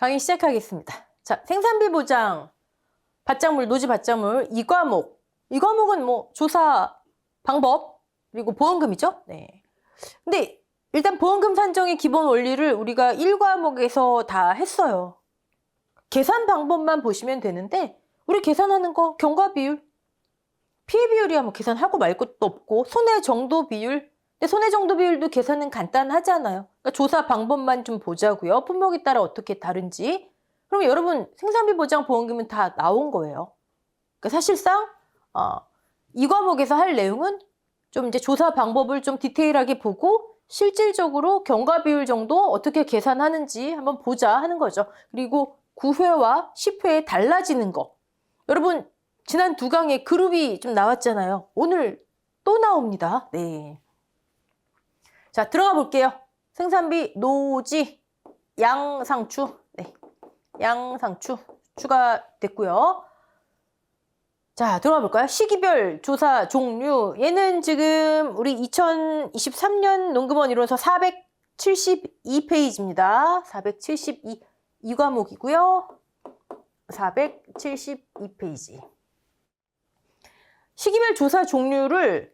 강의 시작하겠습니다. 자, 생산비 보장, 밭작물, 노지 밭작물, 이 과목. 이 과목은 뭐 조사 방법, 그리고 보험금이죠. 네. 근데 일단 보험금 산정의 기본 원리를 우리가 1과목에서 다 했어요. 계산 방법만 보시면 되는데 우리 계산하는 거 경과 비율, 피해 비율이야 뭐 계산하고 말 것도 없고 손해 정도 비율. 근데 손해 정도 비율도 계산은 간단하잖아요. 그러니까 조사 방법만 좀 보자고요. 품목에 따라 어떻게 다른지. 그럼 여러분 생산비 보장 보험금은 다 나온 거예요. 그러니까 사실상 이 과목에서 할 내용은 좀 이제 조사 방법을 좀 디테일하게 보고 실질적으로 경과 비율 정도 어떻게 계산하는지 한번 보자 하는 거죠. 그리고 9회와 10회에 달라지는 거. 여러분 지난 두 강에 그룹이 좀 나왔잖아요. 오늘 또 나옵니다. 네. 자, 들어가 볼게요. 생산비, 노지, 양상추. 네. 양상추 추가됐고요. 자, 들어가 볼까요? 시기별 조사 종류. 얘는 지금 우리 2023년 농금원 이론서 472페이지입니다. 472. 이 과목이고요. 472페이지. 시기별 조사 종류를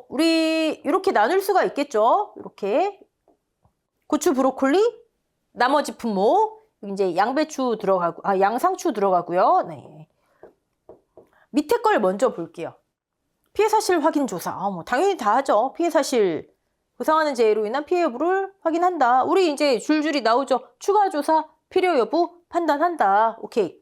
우리 이렇게 나눌 수가 있겠죠. 이렇게 고추, 브로콜리, 나머지 품목, 이제 양배추 들어가고, 양상추 들어가고요. 네. 밑에 걸 먼저 볼게요. 피해 사실 확인 조사. 뭐 당연히 다 하죠. 피해 사실 부상하는 재해로 인한 피해 여부를 확인한다. 우리 이제 줄줄이 나오죠. 추가 조사, 필요 여부 판단한다. 오케이.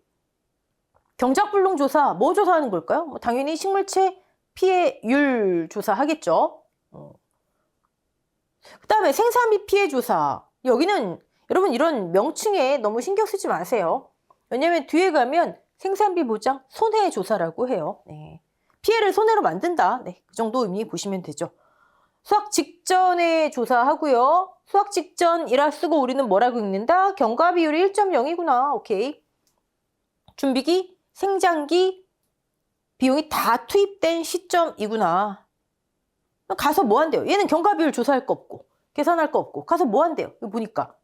경작불능 조사, 뭐 조사하는 걸까요? 뭐 당연히 식물체 피해율 조사하겠죠. 그 다음에 생산비 피해 조사. 여기는 여러분 이런 명칭에 너무 신경 쓰지 마세요. 왜냐면 뒤에 가면 생산비 보장 손해 조사라고 해요. 네. 피해를 손해로 만든다. 네, 그 정도 의미 보시면 되죠. 수확 직전에 조사하고요. 수확 직전이라 쓰고 우리는 뭐라고 읽는다? 경과 비율이 1.0이구나. 오케이. 준비기, 생장기, 비용이 다 투입된 시점이구나. 가서 뭐 한대요? 얘는 경과 비율 조사할 거 없고 계산할 거 없고 가서 뭐 한대요? 이거 보니까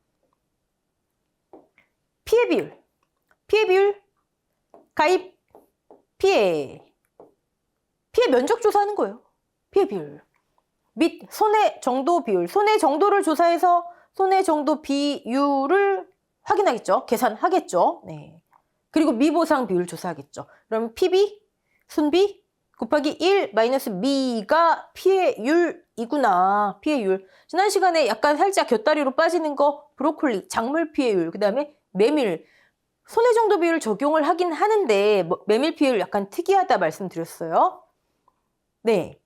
피해 비율, 가입, 피해 면적 조사하는 거예요. 피해 비율 및 손해 정도 비율, 손해 정도를 조사해서 손해 정도 비율을 확인하겠죠. 계산하겠죠. 네. 그리고 미보상 비율 조사하겠죠. 그럼 PB, 순비 곱하기 1 마이너스 미가 피해율이구나. 피해율. 지난 시간에 약간 살짝 곁다리로 빠지는 거 브로콜리, 작물 피해율, 그 다음에 메밀, 손해 정도 비율 적용을 하긴 하는데 메밀 피해율 약간 특이하다 말씀드렸어요. 네.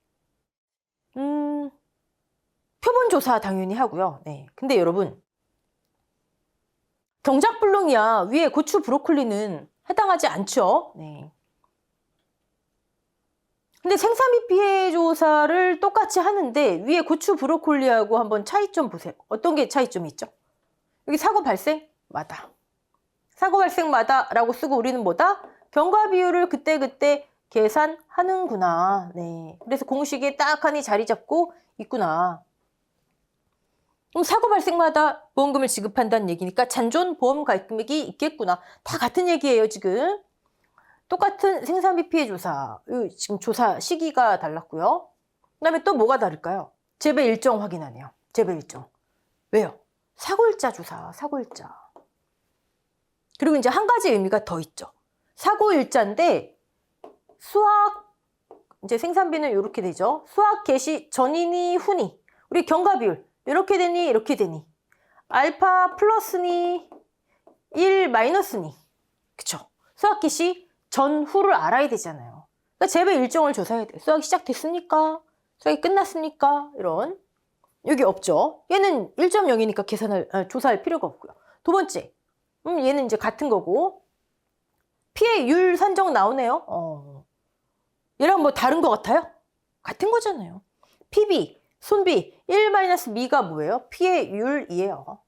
표본 조사 당연히 하고요. 네. 근데 여러분 경작불능이야. 위에 고추, 브로콜리는 해당하지 않죠. 네. 근데 생산비 피해 조사를 똑같이 하는데 위에 고추, 브로콜리하고 한번 차이점 보세요. 어떤 게 차이점이 있죠? 여기 사고 발생마다. 사고 발생마다 라고 쓰고 우리는 뭐다? 경과 비율을 그때그때 계산하는구나. 네. 그래서 공식에 딱하니 자리 잡고 있구나. 그럼 사고 발생마다 보험금을 지급한다는 얘기니까 잔존 보험 가입 금액이 있겠구나. 다 같은 얘기예요, 지금. 똑같은 생산비 피해 조사. 지금 조사 시기가 달랐고요. 그 다음에 또 뭐가 다를까요? 재배 일정 확인하네요. 재배 일정. 왜요? 사고일자 조사, 사고일자. 그리고 이제 한 가지 의미가 더 있죠. 사고일자인데 수확, 이제 생산비는 이렇게 되죠. 수확 개시 전이니 후니. 우리 경과 비율. 이렇게 되니 이렇게 되니. 알파 플러스니 1 마이너스니. 그쵸? 수확 개시 전후를 알아야 되잖아요. 그러니까 재배 일정을 조사해야 돼요. 수확이 시작됐습니까? 수확이 끝났습니까? 이런. 여기 없죠. 얘는 1.0이니까 조사할 필요가 없고요. 두 번째. 얘는 이제 같은 거고. 피해율 산정 나오네요. 얘랑 뭐 다른 거 같아요? 같은 거잖아요. PB, 손비, 1-미가 뭐예요? 피해율이에요.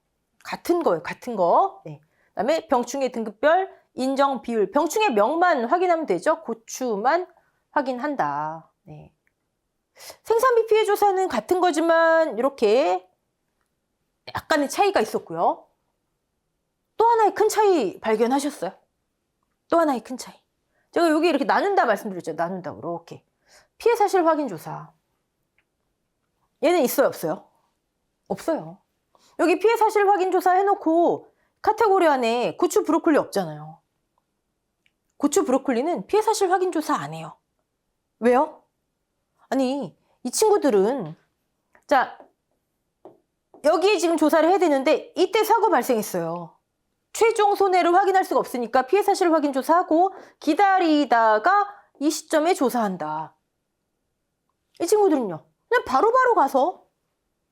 같은 거예요. 같은 거. 네. 그 다음에 병충해 등급별 인정 비율. 병충해 명만 확인하면 되죠. 고추만 확인한다. 네. 생산비 피해 조사는 같은 거지만 이렇게 약간의 차이가 있었고요. 하나의 큰 차이 발견하셨어요? 또 하나의 큰 차이. 제가 여기 이렇게 나눈다 말씀드렸죠. 나눈다. 이렇게. 피해 사실 확인 조사. 얘는 있어요, 없어요? 없어요. 여기 피해 사실 확인 조사 해놓고 카테고리 안에 고추 브로콜리 없잖아요. 고추 브로콜리는 피해 사실 확인 조사 안 해요. 왜요? 아니, 이 친구들은 자, 여기에 지금 조사를 해야 되는데 이때 사고 발생했어요. 최종 손해를 확인할 수가 없으니까 피해 사실 확인 조사하고 기다리다가 이 시점에 조사한다. 이 친구들은요. 그냥 바로바로 가서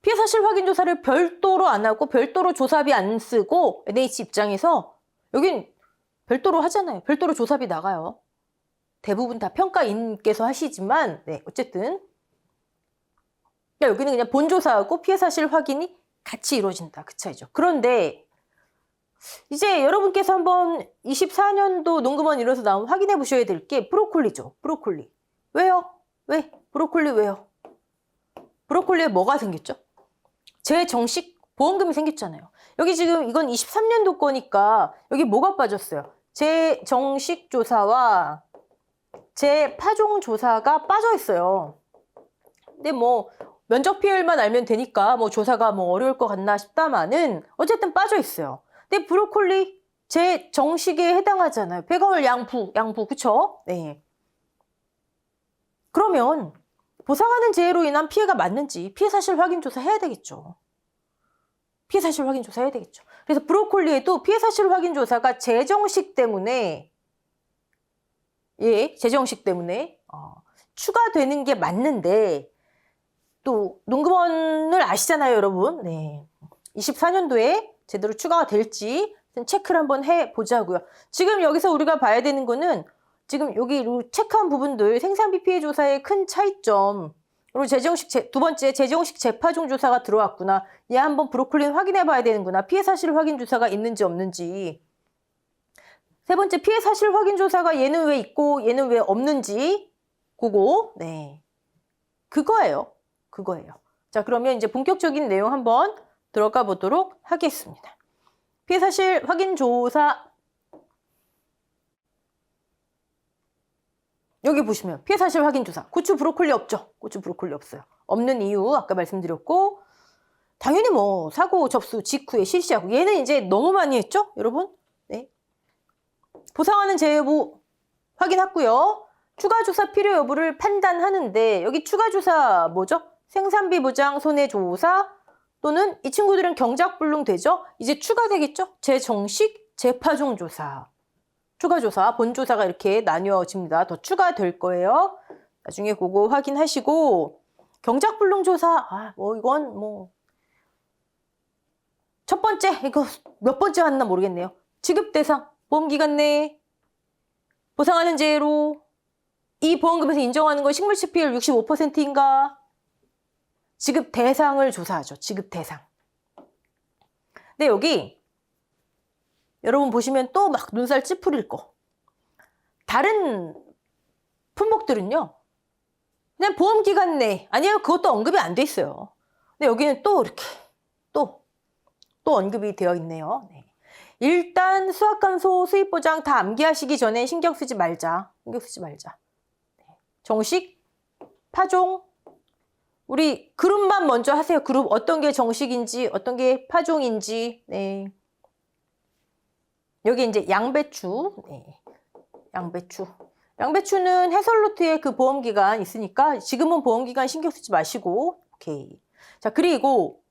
피해 사실 확인 조사를 별도로 안 하고 별도로 조사비 안 쓰고 NH 입장에서 여긴 별도로 하잖아요. 별도로 조사비 나가요. 대부분 다 평가인께서 하시지만 네, 어쨌든 여기는 그냥 본조사하고 피해 사실 확인이 같이 이루어진다. 그 차이죠. 그런데 이제 여러분께서 한번 24년도 농구먼 일어서 나온 확인해 보셔야 될 게 브로콜리죠. 브로콜리. 왜요? 왜? 브로콜리 왜요? 브로콜리에 뭐가 생겼죠? 재정식 보험금이 생겼잖아요. 여기 지금 이건 23년도 거니까 여기 뭐가 빠졌어요? 재정식 조사와 재파종 조사가 빠져 있어요. 근데 뭐 면적 피해율만 알면 되니까 뭐 조사가 뭐 어려울 것 같나 싶다마는 어쨌든 빠져 있어요. 근데 브로콜리 재정식에 해당하잖아요. 배가물 양부 그쵸? 네. 그러면 보상하는 재해로 인한 피해가 맞는지 피해 사실 확인 조사 해야 되겠죠. 피해 사실 확인 조사 해야 되겠죠. 그래서 브로콜리에도 피해 사실 확인 조사가 재정식 때문에 재정식 때문에 추가되는 게 맞는데 또 농구먼을 아시잖아요, 여러분. 네. 24년도에 제대로 추가가 될지 체크를 한번 해보자고요. 지금 여기서 우리가 봐야 되는 거는 지금 여기 체크한 부분들 생산비 피해 조사의 큰 차이점 그리고 두 번째 재정식 재파종 조사가 들어왔구나. 얘 한번 브로콜리는 확인해 봐야 되는구나. 피해 사실 확인 조사가 있는지 없는지. 세 번째 피해 사실 확인 조사가 얘는 왜 있고 얘는 왜 없는지 그거 네 그거예요. 자, 그러면 이제 본격적인 내용 한번 들어가 보도록 하겠습니다. 피해 사실 확인 조사 여기 보시면 피해 사실 확인 조사 고추 브로콜리 없죠? 고추 브로콜리 없어요. 없는 이유 아까 말씀드렸고 당연히 뭐 사고 접수 직후에 실시하고 얘는 이제 너무 많이 했죠? 여러분? 네. 보상하는 재해 여부 확인했고요. 추가 조사 필요 여부를 판단하는데 여기 추가 조사 뭐죠? 생산비 보장 손해조사 또는 이 친구들은 경작불능 되죠? 이제 추가되겠죠? 재정식 재파종 조사. 추가 조사, 본조사가 이렇게 나뉘어집니다. 더 추가될 거예요. 나중에 그거 확인하시고 경작불능 조사, 이건 뭐 첫 번째, 이거 몇 번째 왔나 모르겠네요. 지급 대상, 보험기간 내에 보상하는 재해로 이 보험금에서 인정하는 건 식물치 피해율 65%인가? 지급 대상을 조사하죠. 지급 대상. 근데 여기 여러분 보시면 또 막 눈살 찌푸릴 거. 다른 품목들은요. 그냥 보험기간 내 아니에요. 그것도 언급이 안 돼 있어요. 근데 여기는 또 이렇게 또 언급이 되어 있네요. 네. 일단 수확감소 수입보장 다 암기하시기 전에 신경 쓰지 말자. 네. 정식, 파종, 우리 그룹만 먼저 하세요. 그룹 어떤 게 정식인지 어떤 게 파종인지. 네. 여기 이제 양배추. 네. 양배추는 해설노트에 그 보험기간 있으니까 지금은 보험기간 신경 쓰지 마시고. 오케이. 자, 그리고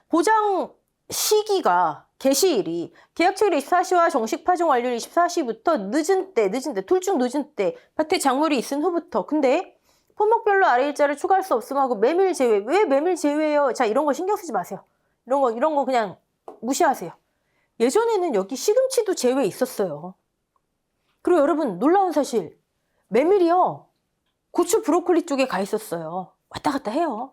보장 시기가 개시일이 계약처리 24시와 정식 파종 완료일 24시부터 늦은 때 둘 중 늦은 때 밭에 작물이 있은 후부터. 근데 품목별로 아래 일자를 추가할 수 없음 하고 메밀 제외. 왜 메밀 제외예요? 자, 이런 거 신경 쓰지 마세요. 이런 거 그냥 무시하세요. 예전에는 여기 시금치도 제외 있었어요. 그리고 여러분 놀라운 사실 메밀이요. 고추 브로콜리 쪽에 가 있었어요. 왔다 갔다 해요.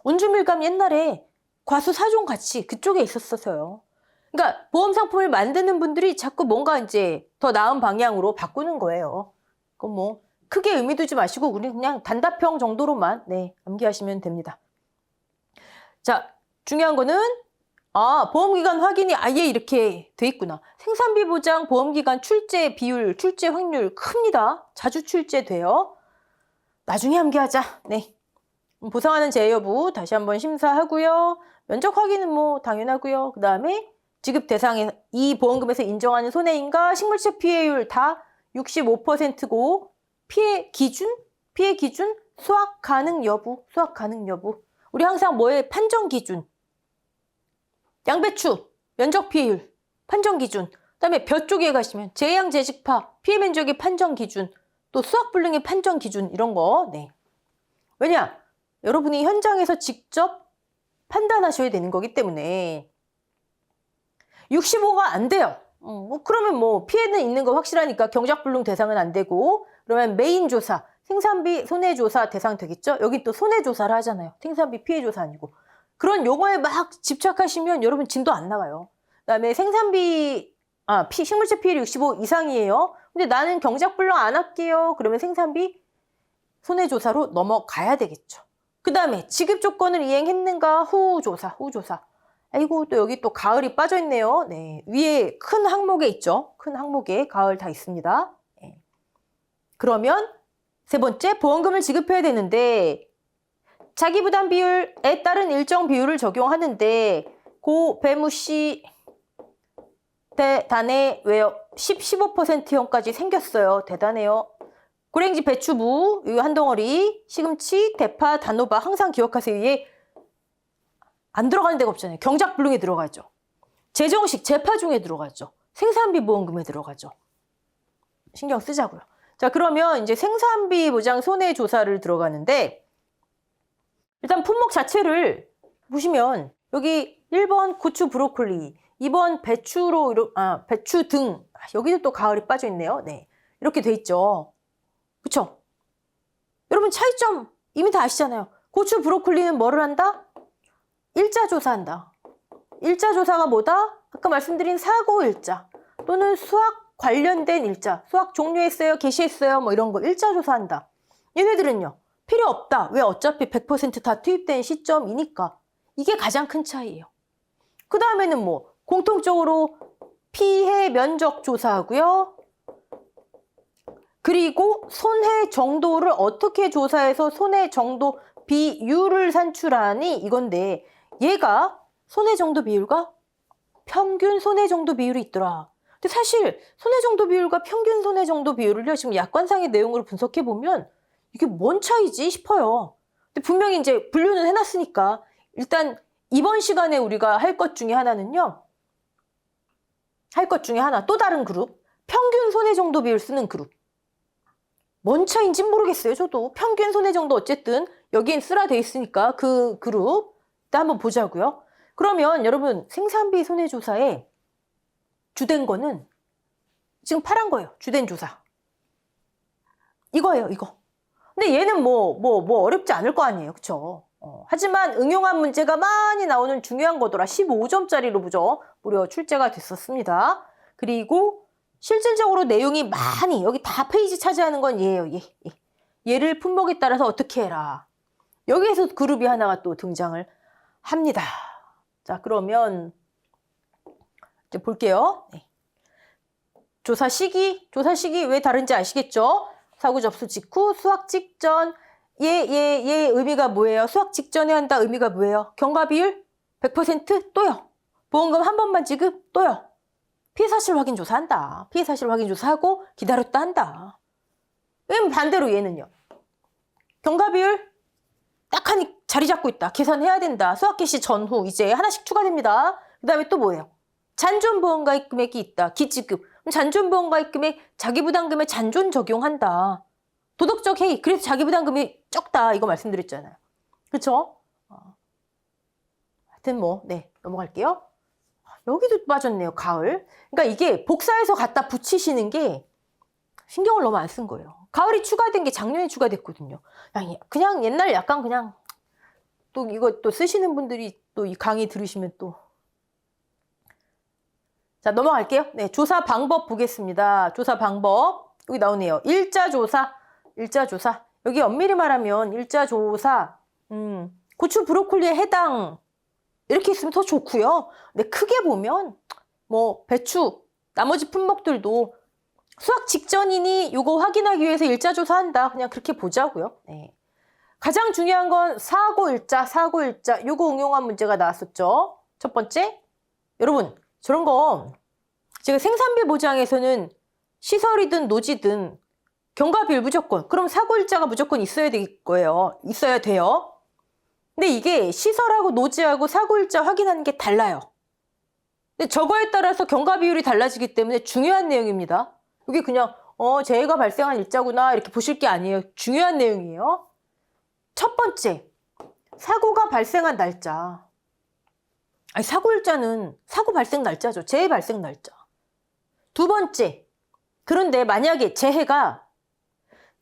온주밀감 옛날에 과수 4종 같이 그쪽에 있었어요. 그러니까 보험 상품을 만드는 분들이 자꾸 뭔가 이제 더 나은 방향으로 바꾸는 거예요. 그건 뭐 크게 의미 두지 마시고 우리 그냥 단답형 정도로만 네, 암기하시면 됩니다. 자, 중요한 거는 아, 보험기간 확인이 아예 이렇게 돼 있구나. 생산비 보장 보험기간 출제 비율, 출제 확률 큽니다. 자주 출제돼요. 나중에 함께하자. 네. 보상하는 제 여부 다시 한번 심사하고요. 면적 확인은 뭐 당연하고요. 그 다음에 지급 대상에 이 보험금에서 인정하는 손해인가 식물체 피해율 다 65%고 피해 기준 수확 가능 여부, 수확 가능 여부. 우리 항상 뭐의 판정 기준. 양배추 면적 피해율 판정 기준. 그다음에 벼 쪽에 가시면 제양 재직파 피해 면적의 판정 기준, 또 수확 불능의 판정 기준 이런 거. 네. 왜냐? 여러분이 현장에서 직접 판단하셔야 되는 거기 때문에 65가 안 돼요. 그러면 뭐 피해는 있는 거 확실하니까 경작불능 대상은 안 되고, 그러면 메인 조사, 생산비 손해조사 대상 되겠죠? 여기 또 손해조사를 하잖아요. 생산비 피해조사 아니고. 그런 용어에 막 집착하시면 여러분 진도 안 나가요. 그다음에 생산비, 식물체 피해율 65 이상이에요. 근데 나는 경작불능 안 할게요. 그러면 생산비 손해조사로 넘어가야 되겠죠. 그 다음에 지급 조건을 이행했는가 후조사. 아이고, 또 여기 또 가을이 빠져있네요. 네, 위에 큰 항목에 있죠. 큰 항목에 가을 다 있습니다. 네. 그러면 세 번째, 보험금을 지급해야 되는데 자기부담 비율에 따른 일정 비율을 적용하는데 고 배무시 대단해 왜요? 15%형까지 생겼어요. 대단해요. 고랭지 배추무 이거 한 덩어리, 시금치, 대파, 단호박 항상 기억하세요. 이게 안 들어가는 데가 없잖아요. 경작불능에 들어가죠. 제정식 재파 중에 들어가죠. 생산비 보험금에 들어가죠. 신경 쓰자고요. 자, 그러면 이제 생산비 보장 손해조사를 들어가는데 일단 품목 자체를 보시면 여기 1번 고추 브로콜리, 2번 배추로 배추 등, 여기도 또 가을이 빠져 있네요. 네, 이렇게 돼 있죠. 그쵸? 여러분 차이점 이미 다 아시잖아요. 고추 브로콜리는 뭐를 한다? 일자 조사한다. 일자 조사가 뭐다? 아까 말씀드린 사고 일자 또는 수학 관련된 일자, 수학 종료했어요, 개시했어요, 뭐 이런 거 일자 조사한다. 얘네들은요, 필요 없다. 왜? 어차피 100% 다 투입된 시점이니까. 이게 가장 큰 차이예요. 그 다음에는 뭐 공통적으로 피해 면적 조사하고요. 그리고 손해 정도를 어떻게 조사해서 손해 정도 비율을 산출하니 이건데, 얘가 손해 정도 비율과 평균 손해 정도 비율이 있더라. 근데 사실 손해 정도 비율과 평균 손해 정도 비율을요, 지금 약관상의 내용으로 분석해 보면 이게 뭔 차이지 싶어요. 근데 분명히 이제 분류는 해놨으니까 일단 이번 시간에 우리가 할 것 중에 하나는요, 또 다른 그룹, 평균 손해 정도 비율 쓰는 그룹. 뭔 차이인지 모르겠어요. 저도 평균 손해 정도 어쨌든 여기엔 쓰라 돼 있으니까 그 그룹 일단 한번 보자고요. 그러면 여러분 생산비 손해조사에 주된 거는 지금 파란 거예요. 주된 조사 이거예요. 이거. 근데 얘는 뭐 어렵지 않을 거 아니에요. 그쵸? 하지만 응용한 문제가 많이 나오는 중요한 거더라. 15점짜리로 무려 출제가 됐었습니다. 그리고 실질적으로 내용이 많이 여기 다 페이지 차지하는 건 얘예요. 얘를 품목에 따라서 어떻게 해라. 여기에서 그룹이 하나가 또 등장을 합니다. 자, 그러면 이제 볼게요. 네. 조사 시기 왜 다른지 아시겠죠? 사고 접수 직후, 수확 직전. 얘 의미가 뭐예요? 수확 직전에 한다 의미가 뭐예요? 경과 비율 100% 또요. 보험금 한 번만 지급 또요. 피해 사실 확인 조사한다. 피해 사실 확인 조사하고 기다렸다 한다. 반대로 얘는요. 경과 비율 딱 하니 자리 잡고 있다. 계산해야 된다. 수확 개시 전후 이제 하나씩 추가됩니다. 그 다음에 또 뭐예요? 잔존보험가입 금액이 있다. 기지급. 잔존보험가입 금액 자기부담금에 잔존 적용한다. 도덕적 해이. 그래서 자기부담금이 적다. 이거 말씀드렸잖아요. 그쵸? 하여튼 네, 넘어갈게요. 여기도 빠졌네요. 가을. 그러니까 이게 복사해서 갖다 붙이시는 게 신경을 너무 안 쓴 거예요. 가을이 추가된 게 작년에 추가됐거든요. 그냥 옛날 약간 그냥 또 이거 또 쓰시는 분들이 또 이 강의 들으시면 또. 자, 넘어갈게요. 네, 조사 방법 보겠습니다. 조사 방법. 여기 나오네요. 일자 조사. 여기 엄밀히 말하면 일자 조사. 고추 브로콜리에 해당 이렇게 있으면 더 좋고요. 근데 크게 보면 뭐 배추, 나머지 품목들도 수확 직전이니 이거 확인하기 위해서 일자 조사한다. 그냥 그렇게 보자고요. 네. 가장 중요한 건 사고일자, 사고일자. 이거 응용한 문제가 나왔었죠. 첫 번째, 여러분 저런 거 제가 생산비 보장에서는 시설이든 노지든 경과비율 무조건, 그럼 사고일자가 무조건 있어야 될 거예요. 있어야 돼요. 근데 이게 시설하고 노지하고 사고일자 확인하는 게 달라요. 근데 저거에 따라서 경과비율이 달라지기 때문에 중요한 내용입니다. 이게 그냥 재해가 발생한 일자구나 이렇게 보실 게 아니에요. 중요한 내용이에요. 첫 번째, 사고가 발생한 날짜. 아니, 사고일자는 사고 발생 날짜죠. 재해 발생 날짜. 두 번째, 그런데 만약에 재해가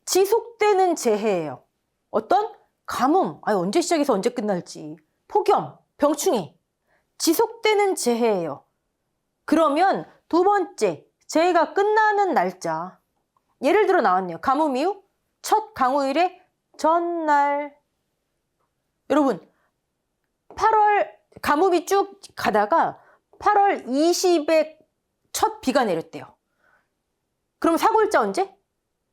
지속되는 재해예요. 어떤? 가뭄, 아니, 언제 시작해서 언제 끝날지. 폭염, 병충해. 지속되는 재해예요. 그러면 두 번째, 재해가 끝나는 날짜. 예를 들어 나왔네요. 가뭄 이후 첫 강우일의 전날. 여러분, 8월 가뭄이 쭉 가다가 8월 20에 첫 비가 내렸대요. 그럼 사고일자 언제?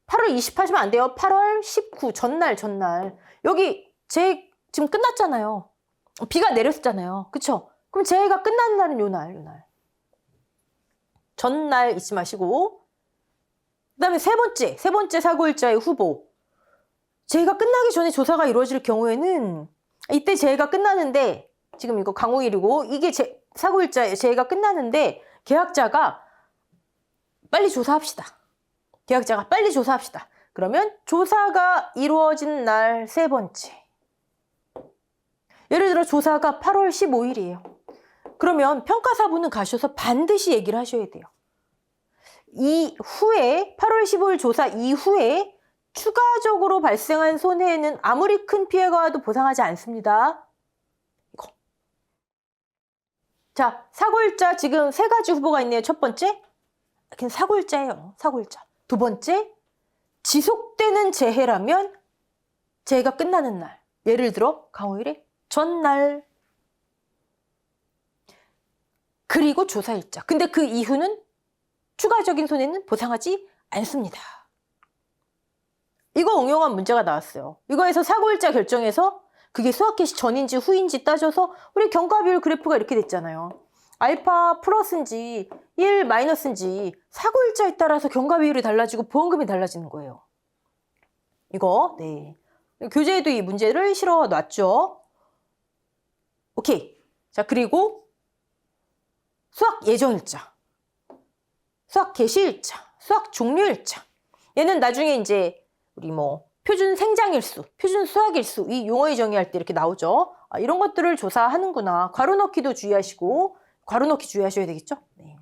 8월 20 하시면 안 돼요. 8월 19 전날. 여기 재해 지금 끝났잖아요. 비가 내렸잖아요. 그쵸? 그럼 재해가 끝나는 날은 요 날. 전날 잊지 마시고. 그 다음에 세 번째 사고일자의 후보. 재해가 끝나기 전에 조사가 이루어질 경우에는 이때 재해가 끝나는데, 지금 이거 강우일이고 이게 사고일자의 재해가 끝나는데 계약자가 빨리 조사합시다. 그러면 조사가 이루어진 날 세 번째. 예를 들어 조사가 8월 15일이에요. 그러면 평가사부는 가셔서 반드시 얘기를 하셔야 돼요. 이후에 8월 15일 조사 이후에 추가적으로 발생한 손해에는 아무리 큰 피해가 와도 보상하지 않습니다. 이거. 자, 사고일자 지금 세 가지 후보가 있네요. 첫 번째, 그냥 사고일자예요. 사고일자. 두 번째, 지속되는 재해라면 재해가 끝나는 날. 예를 들어 강우일의 전날. 그리고 조사일자. 근데 그 이후는 추가적인 손해는 보상하지 않습니다. 이거 응용한 문제가 나왔어요. 이거에서 사고일자 결정해서 그게 수학 개시 전인지 후인지 따져서 우리 경과비율 그래프가 이렇게 됐잖아요. 알파 플러스인지 1 마이너스인지 사고일자에 따라서 경과비율이 달라지고 보험금이 달라지는 거예요. 이거 네. 교재에도 이 문제를 실어 놨죠. 오케이. 자, 그리고 수학 예정일자, 수학 개시일자, 수학 종료일자. 얘는 나중에 이제 우리 뭐 표준 생장일수, 표준 수학일수 이 용어의 정의할 때 이렇게 나오죠. 이런 것들을 조사하는구나. 괄호 넣기도 주의하시고, 괄호 넣기 주의하셔야 되겠죠. 네.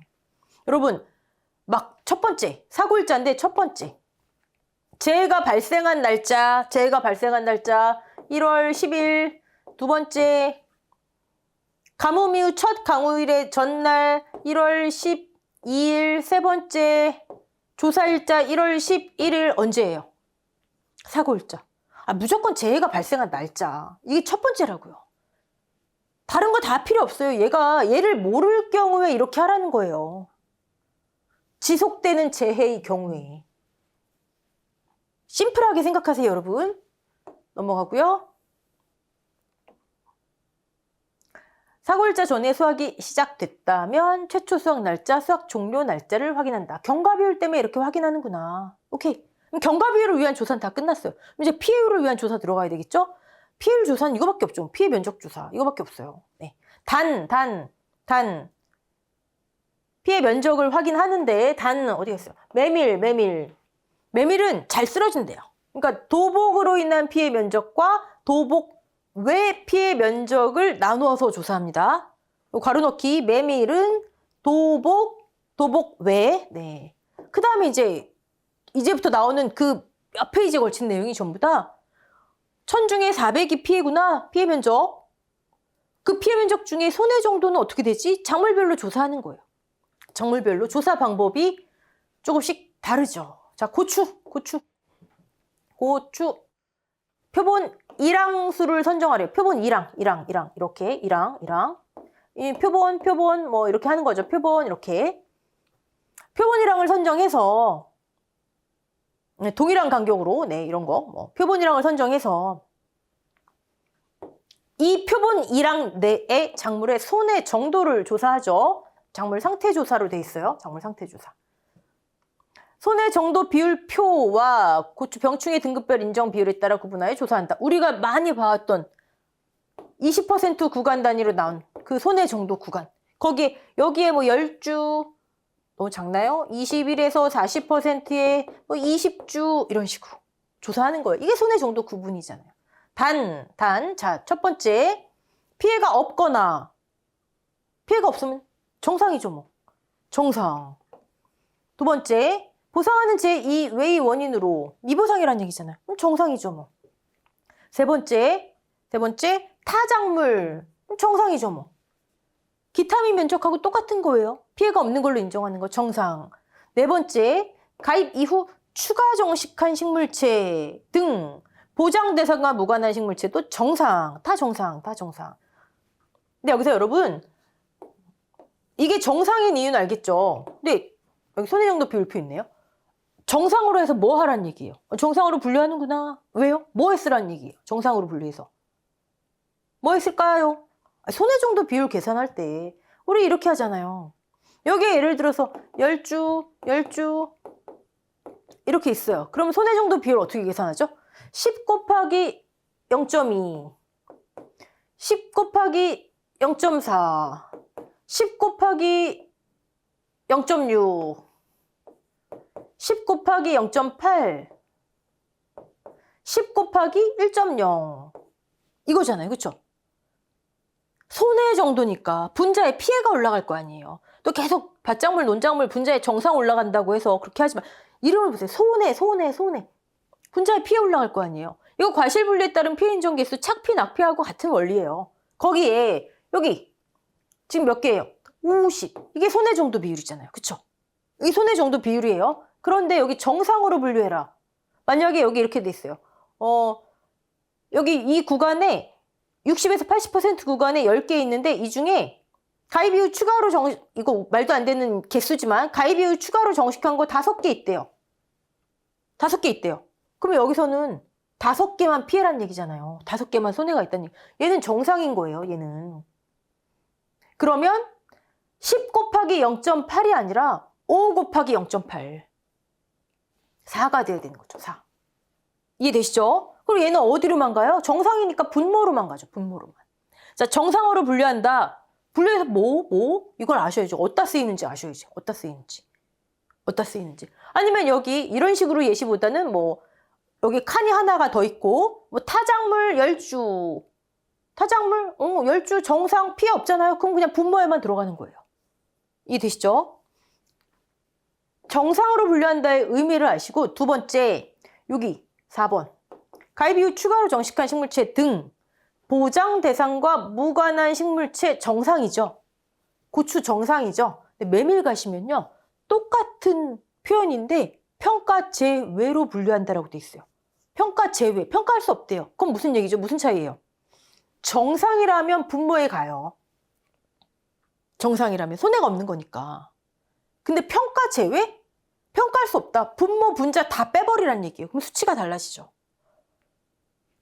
여러분, 막 첫 번째 사고일자인데 첫 번째 재해가 발생한 날짜 1월 10일. 두 번째 가뭄 이후 첫 강우일의 전날 1월 12일. 세 번째 조사일자 1월 11일. 언제예요? 사고일자. 무조건 재해가 발생한 날짜. 이게 첫 번째라고요. 다른 거 다 필요 없어요. 얘를 모를 경우에 이렇게 하라는 거예요. 지속되는 재해의 경우에. 심플하게 생각하세요, 여러분. 넘어가고요. 사고일자 전에 수학이 시작됐다면 최초 수학 날짜, 수학 종료 날짜를 확인한다. 경과비율 때문에 이렇게 확인하는구나. 오케이. 그럼 경과비율을 위한 조사는 다 끝났어요. 이제 피해율을 위한 조사 들어가야 되겠죠? 피해율 조사는 이거밖에 없죠. 피해 면적 조사. 이거밖에 없어요. 네. 피해 면적을 확인하는데 어디 갔어요? 메밀은 잘 쓰러진대요. 그러니까 도복으로 인한 피해 면적과 도복 외 피해 면적을 나누어서 조사합니다. 괄호 넣기. 메밀은 도복 외. 네. 그 다음에 이제부터 나오는 그 몇 페이지에 걸친 내용이 전부 다 1000 중에 400이 피해구나. 피해 면적. 그 피해 면적 중에 손해 정도는 어떻게 되지? 작물별로 조사하는 거예요. 작물별로 조사 방법이 조금씩 다르죠. 자, 고추. 표본 1항수를 선정하래요. 표본 1항. 이렇게 1항. 이 표본 뭐 이렇게 하는 거죠. 표본 이렇게. 표본이랑을 선정해서 동일한 간격으로 이런 거 뭐 표본이랑을 선정해서 이 표본이랑 내의 작물의 손해 정도를 조사하죠. 작물 상태 조사로 돼 있어요. 작물 상태 조사. 손해 정도 비율표와 고추 병충해 등급별 인정 비율에 따라 구분하여 조사한다. 우리가 많이 봐왔던 20% 구간 단위로 나온 그 손해 정도 구간. 여기에 뭐 10주 너무 작나요? 21에서 40%에 뭐 20주 이런 식으로 조사하는 거예요. 이게 손해 정도 구분이잖아요. 자, 첫 번째, 피해가 없거나, 피해가 없으면 정상이죠, 뭐. 정상. 두 번째, 보상하는 제2 외의 원인으로 미보상이라는 얘기잖아요. 그럼 정상이죠, 뭐. 세 번째, 타작물. 정상이죠, 뭐. 기타민 면적하고 똑같은 거예요. 피해가 없는 걸로 인정하는 거, 정상. 네 번째, 가입 이후 추가 정식한 식물체 등 보장 대상과 무관한 식물체도 정상, 다 정상. 근데 여기서 여러분, 이게 정상인 이유는 알겠죠? 근데 여기 손해 정도 비율표 있네요. 정상으로 해서 뭐 하란 얘기예요? 정상으로 분류하는구나. 왜요? 뭐 했으란 얘기예요? 정상으로 분류해서. 뭐 했을까요? 손해 정도 비율 계산할 때 우리 이렇게 하잖아요. 여기에 예를 들어서 10주 이렇게 있어요. 그럼 손해 정도 비율 어떻게 계산하죠? 10 곱하기 0.2 10 곱하기 0.4 10 곱하기 0.6 10 곱하기 0.8 10 곱하기 1.0 이거잖아요. 그쵸? 손해 정도니까 분자의 피해가 올라갈 거 아니에요. 또 계속 밭작물, 논작물 분자의 정상 올라간다고 해서 그렇게 하지만 이름을 보세요. 손해. 분자의 피해 올라갈 거 아니에요. 이거 과실분리에 따른 피해 인정 개수 착피, 낙피하고 같은 원리예요. 거기에 여기 지금 몇 개예요? 50. 이게 손해 정도 비율이잖아요. 그쵸? 이게 손해 정도 비율이에요. 그런데 여기 정상으로 분류해라. 만약에 여기 이렇게 돼 있어요. 여기 이 구간에 60에서 80% 구간에 10개 있는데 이 중에 가입 이후 추가로 이거 말도 안 되는 개수지만 가입 이후 추가로 정식한 거 5개 있대요. 5개 있대요. 그럼 여기서는 5개만 피해란 얘기잖아요. 5개만 손해가 있다는 얘기. 얘는 정상인 거예요. 얘는. 그러면 10 곱하기 0.8이 아니라 5 곱하기 0.8. 4가 돼야 되는 거죠. 4. 이해되시죠? 그리고 얘는 어디로만 가요? 정상이니까 분모로만 가죠. 분모로만. 자, 정상으로 분류한다. 분류해서 이걸 아셔야죠. 어디다 쓰이는지 아셔야지. 어디다 쓰이는지. 아니면 여기 이런 식으로 예시보다는 뭐 여기 칸이 하나가 더 있고 뭐 타작물 10주. 타작물 10주 정상 피해 없잖아요. 그럼 그냥 분모에만 들어가는 거예요. 이해되시죠? 정상으로 분류한다의 의미를 아시고 두 번째 여기 4번. 가입 이후 추가로 정식한 식물체 등 보장 대상과 무관한 식물체 정상이죠. 고추 정상이죠. 근데 메밀 가시면요. 똑같은 표현인데 평가 제외로 분류한다라고 돼 있어요. 평가 제외. 평가할 수 없대요. 그럼 무슨 얘기죠? 무슨 차이예요? 정상이라면 분모에 가요. 정상이라면 손해가 없는 거니까. 근데 평가 제외? 평가할 수 없다. 분모, 분자 다 빼버리란 얘기예요. 그럼 수치가 달라지죠.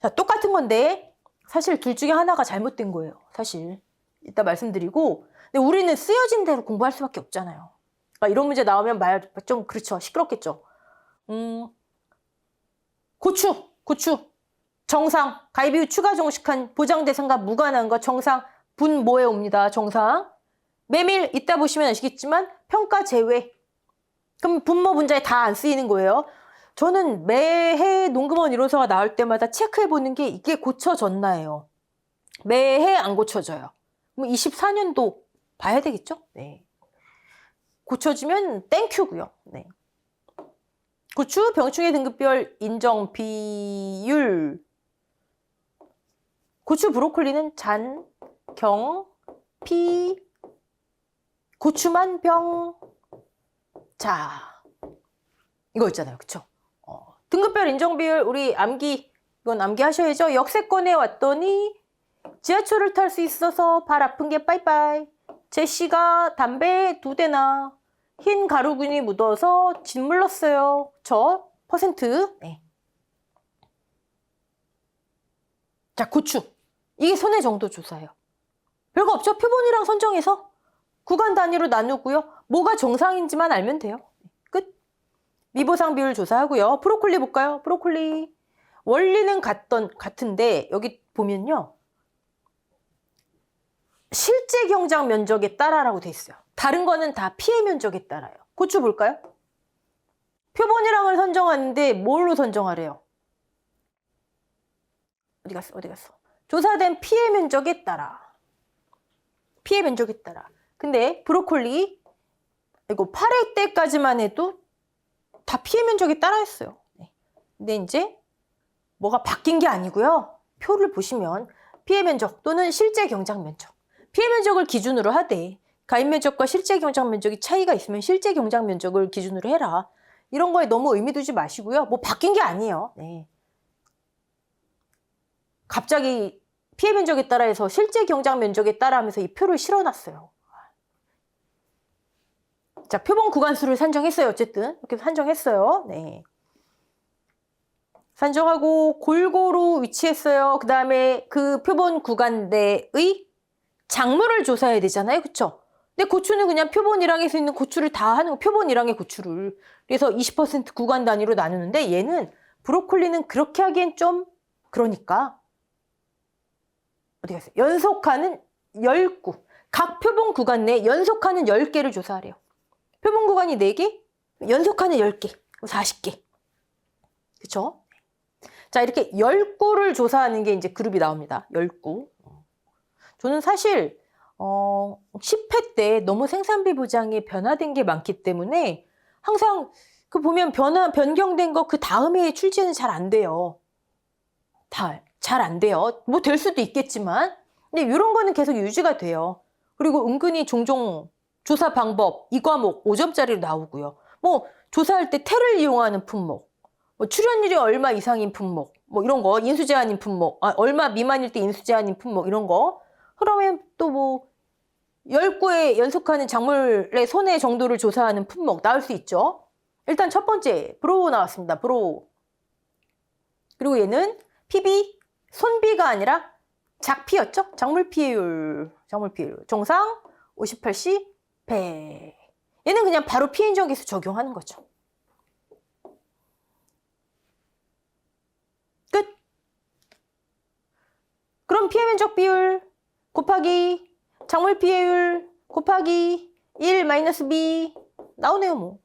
자, 똑같은 건데 사실 둘 중에 하나가 잘못된 거예요. 사실. 이따 말씀드리고. 근데 우리는 쓰여진 대로 공부할 수밖에 없잖아요. 그러니까 이런 문제 나오면 말 좀 그렇죠. 시끄럽겠죠. 고추. 정상. 가입 이후 추가 정식한 보장 대상과 무관한 거 정상. 분모에 옵니다. 정상. 메밀 이따 보시면 아시겠지만 평가 제외. 그럼 분모 분자에 다 안 쓰이는 거예요. 저는 매해 농금원 1호서가 나올 때마다 체크해보는 게 이게 고쳐졌나요? 매해 안 고쳐져요. 그럼 24년도 봐야 되겠죠? 네. 고쳐지면 땡큐고요. 네. 고추 병충해 등급별 인정 비율. 고추 브로콜리는 잔, 경, 피, 고추만 병. 자, 이거 있잖아요. 그쵸? 등급별 인정 비율 우리 이건 암기하셔야죠. 역세권에 왔더니 지하철을 탈 수 있어서 발 아픈 게 빠이빠이. 제시가 담배 2대나 흰 가루균이 묻어서 짓물렀어요. 저 퍼센트. 네. 자, 고추. 이게 손해 정도 조사예요. 별거 없죠? 표본이랑 선정해서 구간 단위로 나누고요. 뭐가 정상인지만 알면 돼요. 끝. 미보상 비율 조사하고요. 브로콜리 볼까요? 브로콜리. 원리는 같은데 여기 보면요. 실제 경작 면적에 따라라고 돼 있어요. 다른 거는 다 피해 면적에 따라요. 고추 볼까요? 표본이랑을 선정하는데 뭘로 선정하래요? 어디 갔어? 조사된 피해 면적에 따라. 피해 면적에 따라. 근데 브로콜리 이거 8회 때까지만 해도 다 피해 면적에 따라 했어요. 근데 이제 뭐가 바뀐 게 아니고요. 표를 보시면 피해 면적 또는 실제 경작 면적. 피해 면적을 기준으로 하되 가입 면적과 실제 경작 면적이 차이가 있으면 실제 경작 면적을 기준으로 해라. 이런 거에 너무 의미 두지 마시고요. 뭐 바뀐 게 아니에요. 네. 갑자기 피해 면적에 따라 해서 실제 경작 면적에 따라 하면서 이 표를 실어놨어요. 자, 표본 구간수를 산정했어요. 어쨌든 이렇게 산정했어요. 네. 산정하고 골고루 위치했어요. 그 다음에 그 표본 구간 내의 작물을 조사해야 되잖아요. 그쵸? 근데 고추는 그냥 표본 1항에서 있는 고추를 다 하는 거, 표본 1항의 고추를. 그래서 20% 구간 단위로 나누는데 얘는 브로콜리는 그렇게 하기엔 좀 그러니까 어디 갔어요? 연속하는 10구. 각 표본 구간 내에 연속하는 10개를 조사하래요. 표본 구간이 4개, 연속하는 10개, 40개. 그쵸? 자, 이렇게 10구를 조사하는 게 이제 그룹이 나옵니다. 10구. 저는 사실 10회 때 너무 생산비 보장이 변화된 게 많기 때문에 항상 그 보면 변경된 거 그 다음 해에 출제는 잘 안 돼요. 잘 안 돼요. 뭐 될 수도 있겠지만 근데 이런 거는 계속 유지가 돼요. 그리고 은근히 종종 조사 방법 2과목 5점짜리로 나오고요. 뭐 조사할 때 태를 이용하는 품목, 뭐 출연율이 얼마 이상인 품목, 뭐 이런 거 인수 제한인 품목, 얼마 미만일 때 인수 제한인 품목 이런 거. 그러면 또 뭐 10구에 연속하는 작물의 손해 정도를 조사하는 품목 나올 수 있죠. 일단 첫 번째 브로우 나왔습니다. 브로우. 그리고 얘는 PB, 손비가 아니라 작피였죠. 작물 피해율. 정상 58C 100. 얘는 그냥 바로 피해 인정계수 적용하는 거죠. 끝. 그럼 피해 면적 비율 곱하기 작물 피해율 곱하기 1 마이너스 B 나오네요. 뭐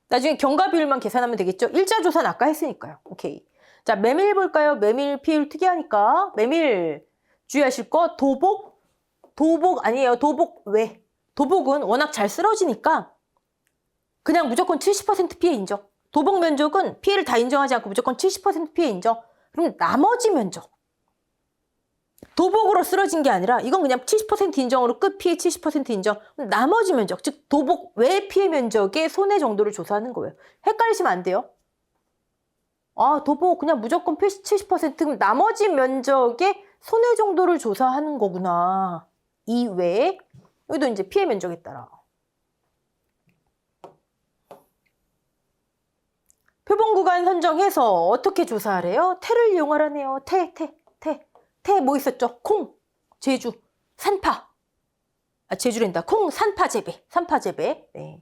나중에 경과 비율만 계산하면 되겠죠. 일자 조사는 아까 했으니까요. 오케이. 자, 메밀 볼까요? 메밀 피해율 특이하니까 메밀 주의하실 거 도복 아니에요. 도복 왜? 도복은 워낙 잘 쓰러지니까 그냥 무조건 70% 피해 인정. 도복 면적은 피해를 다 인정하지 않고 무조건 70% 피해 인정. 그럼 나머지 면적 도복으로 쓰러진 게 아니라 이건 그냥 70% 인정으로 끝 피해 70% 인정. 나머지 면적, 즉 도복 외 피해 면적의 손해 정도를 조사하는 거예요. 헷갈리시면 안 돼요. 도복 그냥 무조건 70% 그럼 나머지 면적의 손해 정도를 조사하는 거구나. 이외에 여기도 이제 피해 면적에 따라. 표본 구간 선정해서 어떻게 조사하래요? 태를 이용하라네요. 태 뭐 있었죠? 콩, 제주, 산파. 제주랜다. 콩, 산파 재배. 네.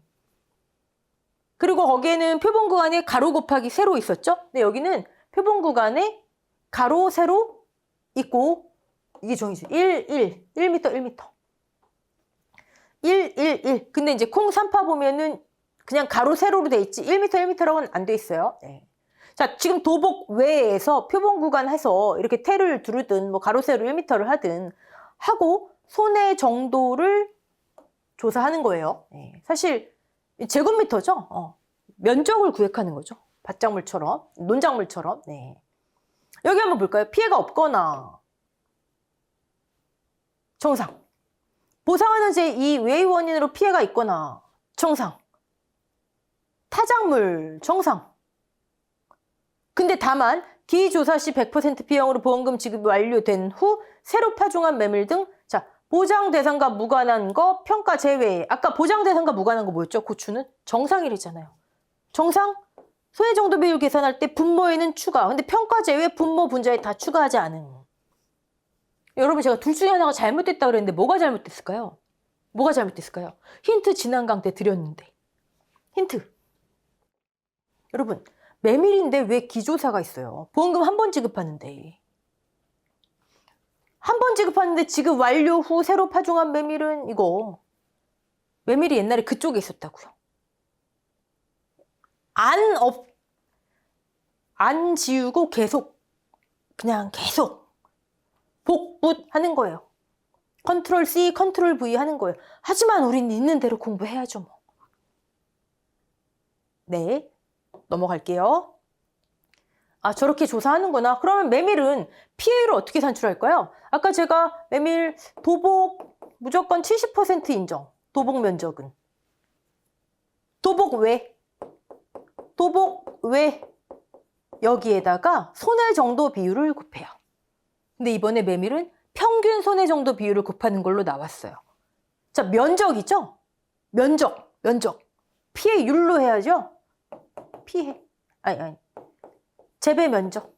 그리고 거기에는 표본 구간에 가로 곱하기 세로 있었죠? 근데 여기는 표본 구간에 가로, 세로 있고 이게 정의죠. 1m. 1. 근데 이제 콩, 산파 보면은 그냥 가로, 세로로 돼 있지 1m라고는 안 돼 있어요. 네. 자, 지금 도복 외에서 표본 구간 해서 이렇게 태를 두르든 뭐 가로 세로 1m를 하든 하고 손해 정도를 조사하는 거예요. 네. 사실 제곱미터죠. 면적을 구획하는 거죠. 밭작물처럼, 논작물처럼. 네. 여기 한번 볼까요? 피해가 없거나 정상. 보상하는 제2 외의 원인으로 피해가 있거나 정상. 타작물 정상. 근데 다만 기조사 시 100% 비용으로 보험금 지급이 완료된 후 새로 파종한 메밀 등 자, 보장 대상과 무관한 거 평가 제외. 아까 보장 대상과 무관한 거 뭐였죠? 고추는 정상이랬잖아요. 정상? 손해 정도 비율 계산할 때 분모에는 추가. 근데 평가 제외 분모 분자에 다 추가하지 않은. 여러분 제가 둘 중에 하나가 잘못됐다 그랬는데 뭐가 잘못됐을까요? 뭐가 잘못됐을까요? 힌트 지난 강 때 드렸는데. 힌트. 여러분 메밀인데 왜 기조사가 있어요? 보험금 한 번 지급하는데. 한 번 지급하는데 지급 완료 후 새로 파종한 메밀은 이거. 메밀이 옛날에 그쪽에 있었다고요. 안 지우고 그냥 계속 복붙하는 거예요. 컨트롤 C, 컨트롤 V 하는 거예요. 하지만 우린 있는 대로 공부해야죠. 뭐. 네, 넘어갈게요. 아, 저렇게 조사하는구나. 그러면 메밀은 피해율을 어떻게 산출할까요? 아까 제가 메밀 도복 무조건 70% 인정. 도복 면적은. 도복 왜? 여기에다가 손해 정도 비율을 곱해요. 근데 이번에 메밀은 평균 손해 정도 비율을 곱하는 걸로 나왔어요. 자, 면적이죠? 면적. 피해율로 해야죠? 아니. 재배 면적.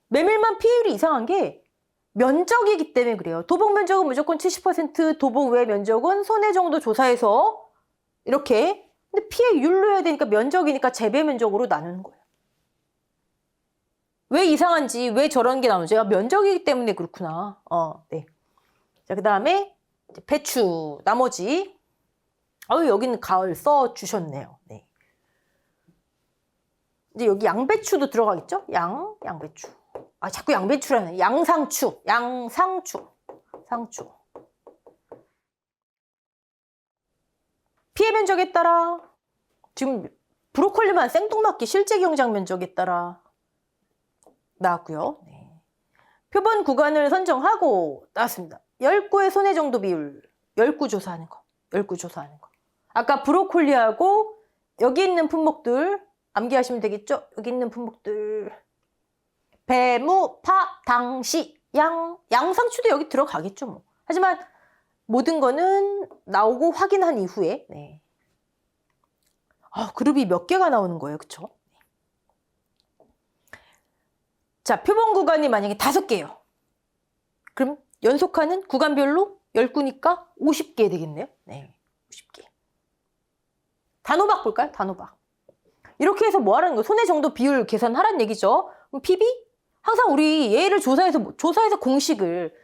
메밀만 피해율이 이상한 게 면적이기 때문에 그래요. 도복 면적은 무조건 70%, 도복 외 면적은 손해 정도 조사해서 이렇게. 근데 피해율로 해야 되니까 면적이니까 재배 면적으로 나누는 거예요. 왜 이상한지, 왜 저런 게 나오는지. 면적이기 때문에 그렇구나. 네. 자, 그 다음에 배추, 나머지. 여기는 가을 써 주셨네요. 네. 이제 여기 양배추도 들어가겠죠? 양배추. 아, 자꾸 양배추라네. 상추. 피해 면적에 따라 지금 브로콜리만 생뚱맞게 실제 경작 면적에 따라 나왔고요. 네. 표본 구간을 선정하고 나왔습니다. 10구의 손해 정도 비율. 10구 조사하는 거. 아까 브로콜리하고 여기 있는 품목들 암기하시면 되겠죠? 여기 있는 품목들. 배무, 파, 당시, 양상추도 여기 들어가겠죠. 뭐. 하지만 모든 거는 나오고 확인한 이후에 네. 그룹이 몇 개가 나오는 거예요. 그쵸? 자, 표본 구간이 만약에 5개예요. 그럼 연속하는 구간별로 10구니까 50개 되겠네요. 네, 50개. 단호박 볼까요? 단호박. 이렇게 해서 뭐 하라는 거예요? 손해 정도 비율 계산하라는 얘기죠. 그럼 PB? 항상 우리 얘를 조사해서 공식을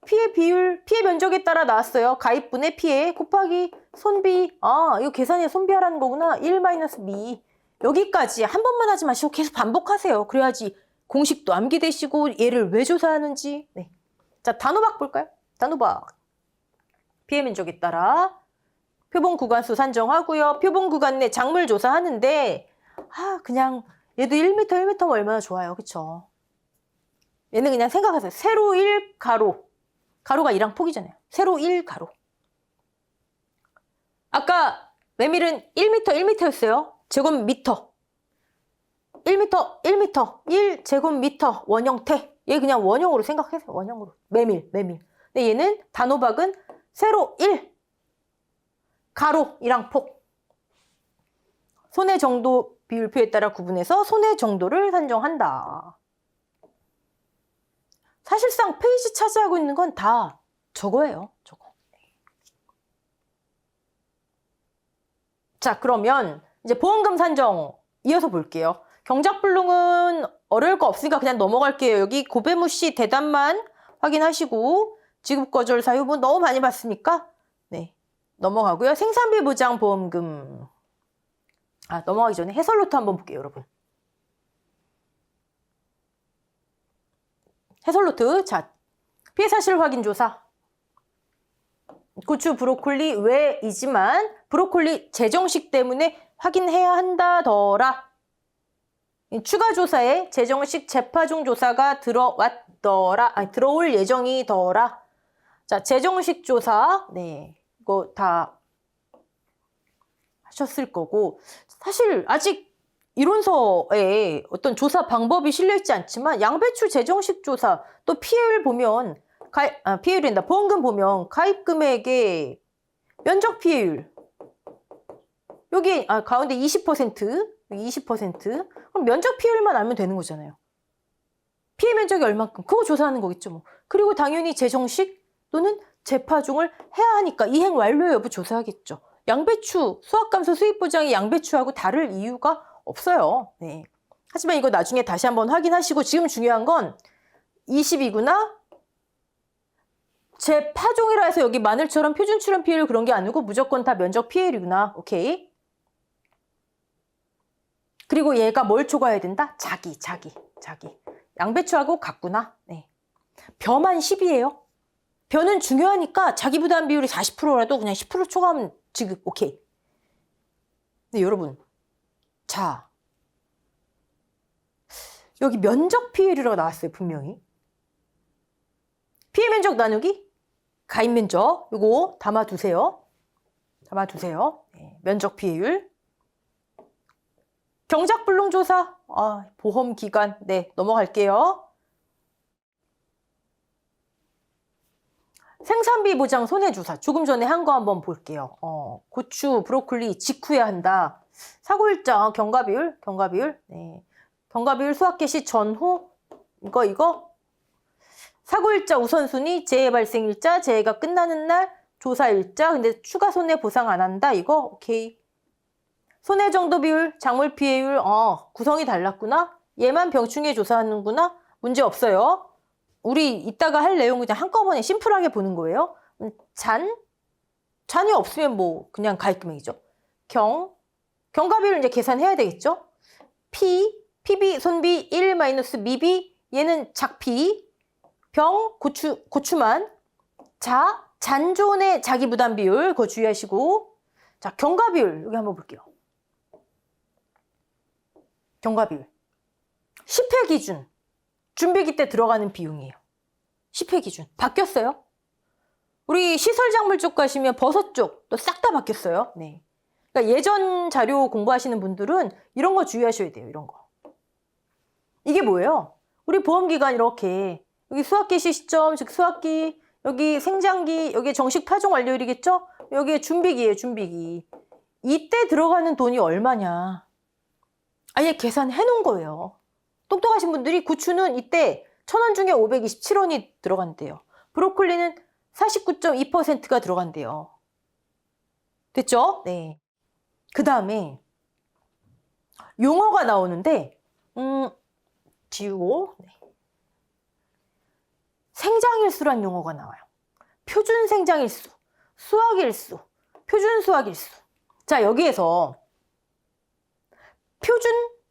피해 비율, 피해 면적에 따라 나왔어요. 가입분의 피해 곱하기 손비. 이거 계산해 손비하라는 거구나. 1-B. 여기까지 한 번만 하지 마시고 계속 반복하세요. 그래야지 공식도 암기되시고 얘를 왜 조사하는지. 네. 자, 단호박 볼까요? 단호박. 피해 면적에 따라 표본 구간수 산정하고요. 표본 구간 내 작물 조사하는데 그냥 얘도 1m 얼마나 좋아요. 그쵸? 얘는 그냥 생각하세요. 세로 1가로. 가로가 2랑 폭이잖아요. 세로 1가로. 아까 메밀은 1m였어요. 제곱미터. 1m, 1제곱미터 원형태. 얘 그냥 원형으로 생각하세요. 원형으로. 메밀. 근데 얘는 단호박은 세로 1. 가로 2랑 폭. 손해 정도 비율표에 따라 구분해서 손해 정도를 산정한다. 사실상 페이지 차지하고 있는 건 다 저거예요. 저거. 자, 그러면 이제 보험금 산정 이어서 볼게요. 경작불능은 어려울 거 없으니까 그냥 넘어갈게요. 여기 고배무 씨 대답만 확인하시고 지급거절 사유 뭐 너무 많이 봤으니까 네, 넘어가고요. 생산비 보장 보험금. 넘어가기 전에 해설노트 한번 볼게요, 여러분. 해설노트. 자, 피해 사실 확인 조사. 고추, 브로콜리 외이지만 브로콜리 재정식 때문에 확인해야 한다더라. 추가 조사에 재정식 재파종 조사가 들어올 예정이더라. 자, 재정식 조사. 네, 이거 다 하셨을 거고 사실 아직 이론서에 어떤 조사 방법이 실려있지 않지만 양배추 재정식 조사 또 피해율 보면 피해율이란다. 보험금 보면 가입 금액의 면적 피해율 여기 가운데 20% 20% 그럼 면적 피해율만 알면 되는 거잖아요. 피해 면적이 얼만큼 그거 조사하는 거겠죠 뭐. 그리고 당연히 재정식 또는 재파종을 해야 하니까 이행 완료 여부 조사하겠죠. 양배추 수확감소 수입 보장이 양배추하고 다를 이유가 없어요. 네. 하지만 이거 나중에 다시 한번 확인하시고 지금 중요한 건 20이구나. 재파종이라 해서 여기 마늘처럼 표준 출현 피해율 그런 게 아니고 무조건 다 면적 피해율이구나. 오케이. 그리고 얘가 뭘 초과해야 된다? 자기. 양배추하고 같구나. 네. 벼만 10이에요. 벼는 중요하니까 자기 부담 비율이 40%라도 그냥 10% 초과하면 지금 오케이. 네, 여러분. 자. 여기 면적 피해율이라고 나왔어요, 분명히. 피해 면적 나누기, 가입 면적, 요거 담아두세요. 네, 면적 피해율. 경작 불능조사, 보험 기간, 네, 넘어갈게요. 생산비 보장 손해조사, 조금 전에 한 거 한번 볼게요. 고추, 브로콜리 직후에 한다. 사고일자, 경과비율, 네. 경과비율 수확 개시 전후, 이거. 사고일자 우선순위, 재해 발생일자, 재해가 끝나는 날, 조사일자, 근데 추가 손해 보상 안 한다, 이거, 오케이. 손해 정도 비율, 작물 피해율, 구성이 달랐구나. 얘만 병충해 조사하는구나. 문제 없어요. 우리 이따가 할 내용 그냥 한꺼번에 심플하게 보는 거예요. 잔이 없으면 뭐 그냥 가입금액이죠. 경과비율 이제 계산해야 되겠죠. PB, 손비, 1 마이너스 미비, 얘는 작피, 고추만, 잔존의 자기 부담 비율, 그거 주의하시고. 자, 경과비율, 여기 한번 볼게요. 경과비율. 10회 기준. 준비기 때 들어가는 비용이에요. 10회 기준. 바뀌었어요. 우리 시설작물 쪽 가시면 버섯 쪽 또 싹 다 바뀌었어요. 네. 그러니까 예전 자료 공부하시는 분들은 이런 거 주의하셔야 돼요. 이런 거. 이게 뭐예요? 우리 보험기간 이렇게 여기 수확 개시 시점, 즉 수확기, 여기 생장기, 여기 정식 파종 완료일이겠죠? 여기에 준비기예요. 준비기. 이때 들어가는 돈이 얼마냐. 아예 계산해 놓은 거예요. 똑똑하신 분들이 고추는 이때 1,000원 중에 527원이 들어간대요. 브로콜리는 49.2%가 들어간대요. 됐죠? 네. 그 다음에 용어가 나오는데 지우고 네. 생장일수란 용어가 나와요. 표준 생장일수, 수확일수, 표준 수확일수. 자, 여기에서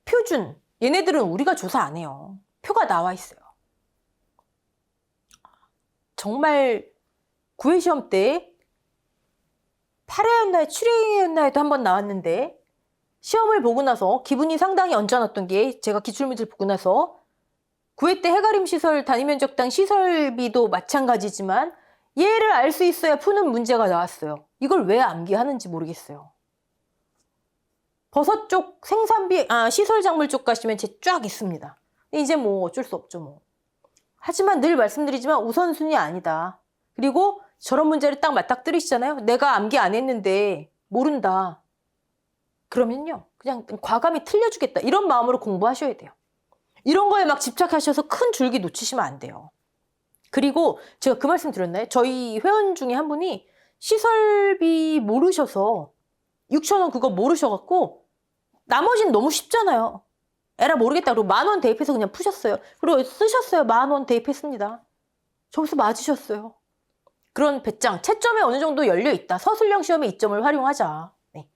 표준. 얘네들은 우리가 조사 안 해요. 표가 나와 있어요. 정말 9회 시험 때 8회였나요? 7회였나요도 한번 나왔는데 시험을 보고 나서 기분이 상당히 언짢았던 게 제가 기출문제를 보고 나서 9회 때 해가림 시설 단위면적당 시설비도 마찬가지지만 얘를 알 수 있어야 푸는 문제가 나왔어요. 이걸 왜 암기하는지 모르겠어요. 버섯 쪽 생산비, 시설 작물 쪽 가시면 제 쫙 있습니다. 이제 뭐 어쩔 수 없죠 뭐. 하지만 늘 말씀드리지만 우선순위 아니다. 그리고 저런 문제를 딱 맞닥뜨리시잖아요. 내가 암기 안 했는데 모른다. 그러면요. 그냥 과감히 틀려주겠다. 이런 마음으로 공부하셔야 돼요. 이런 거에 막 집착하셔서 큰 줄기 놓치시면 안 돼요. 그리고 제가 그 말씀 드렸나요? 저희 회원 중에 한 분이 시설비 모르셔서 6,000원 그거 모르셔갖고 나머지는 너무 쉽잖아요. 에라 모르겠다. 그리고 10,000원 대입해서 그냥 푸셨어요. 그리고 쓰셨어요. 10,000원 대입했습니다. 점수 맞으셨어요. 그런 배짱, 채점에 어느 정도 열려있다. 서술형 시험의 이점을 활용하자. 네.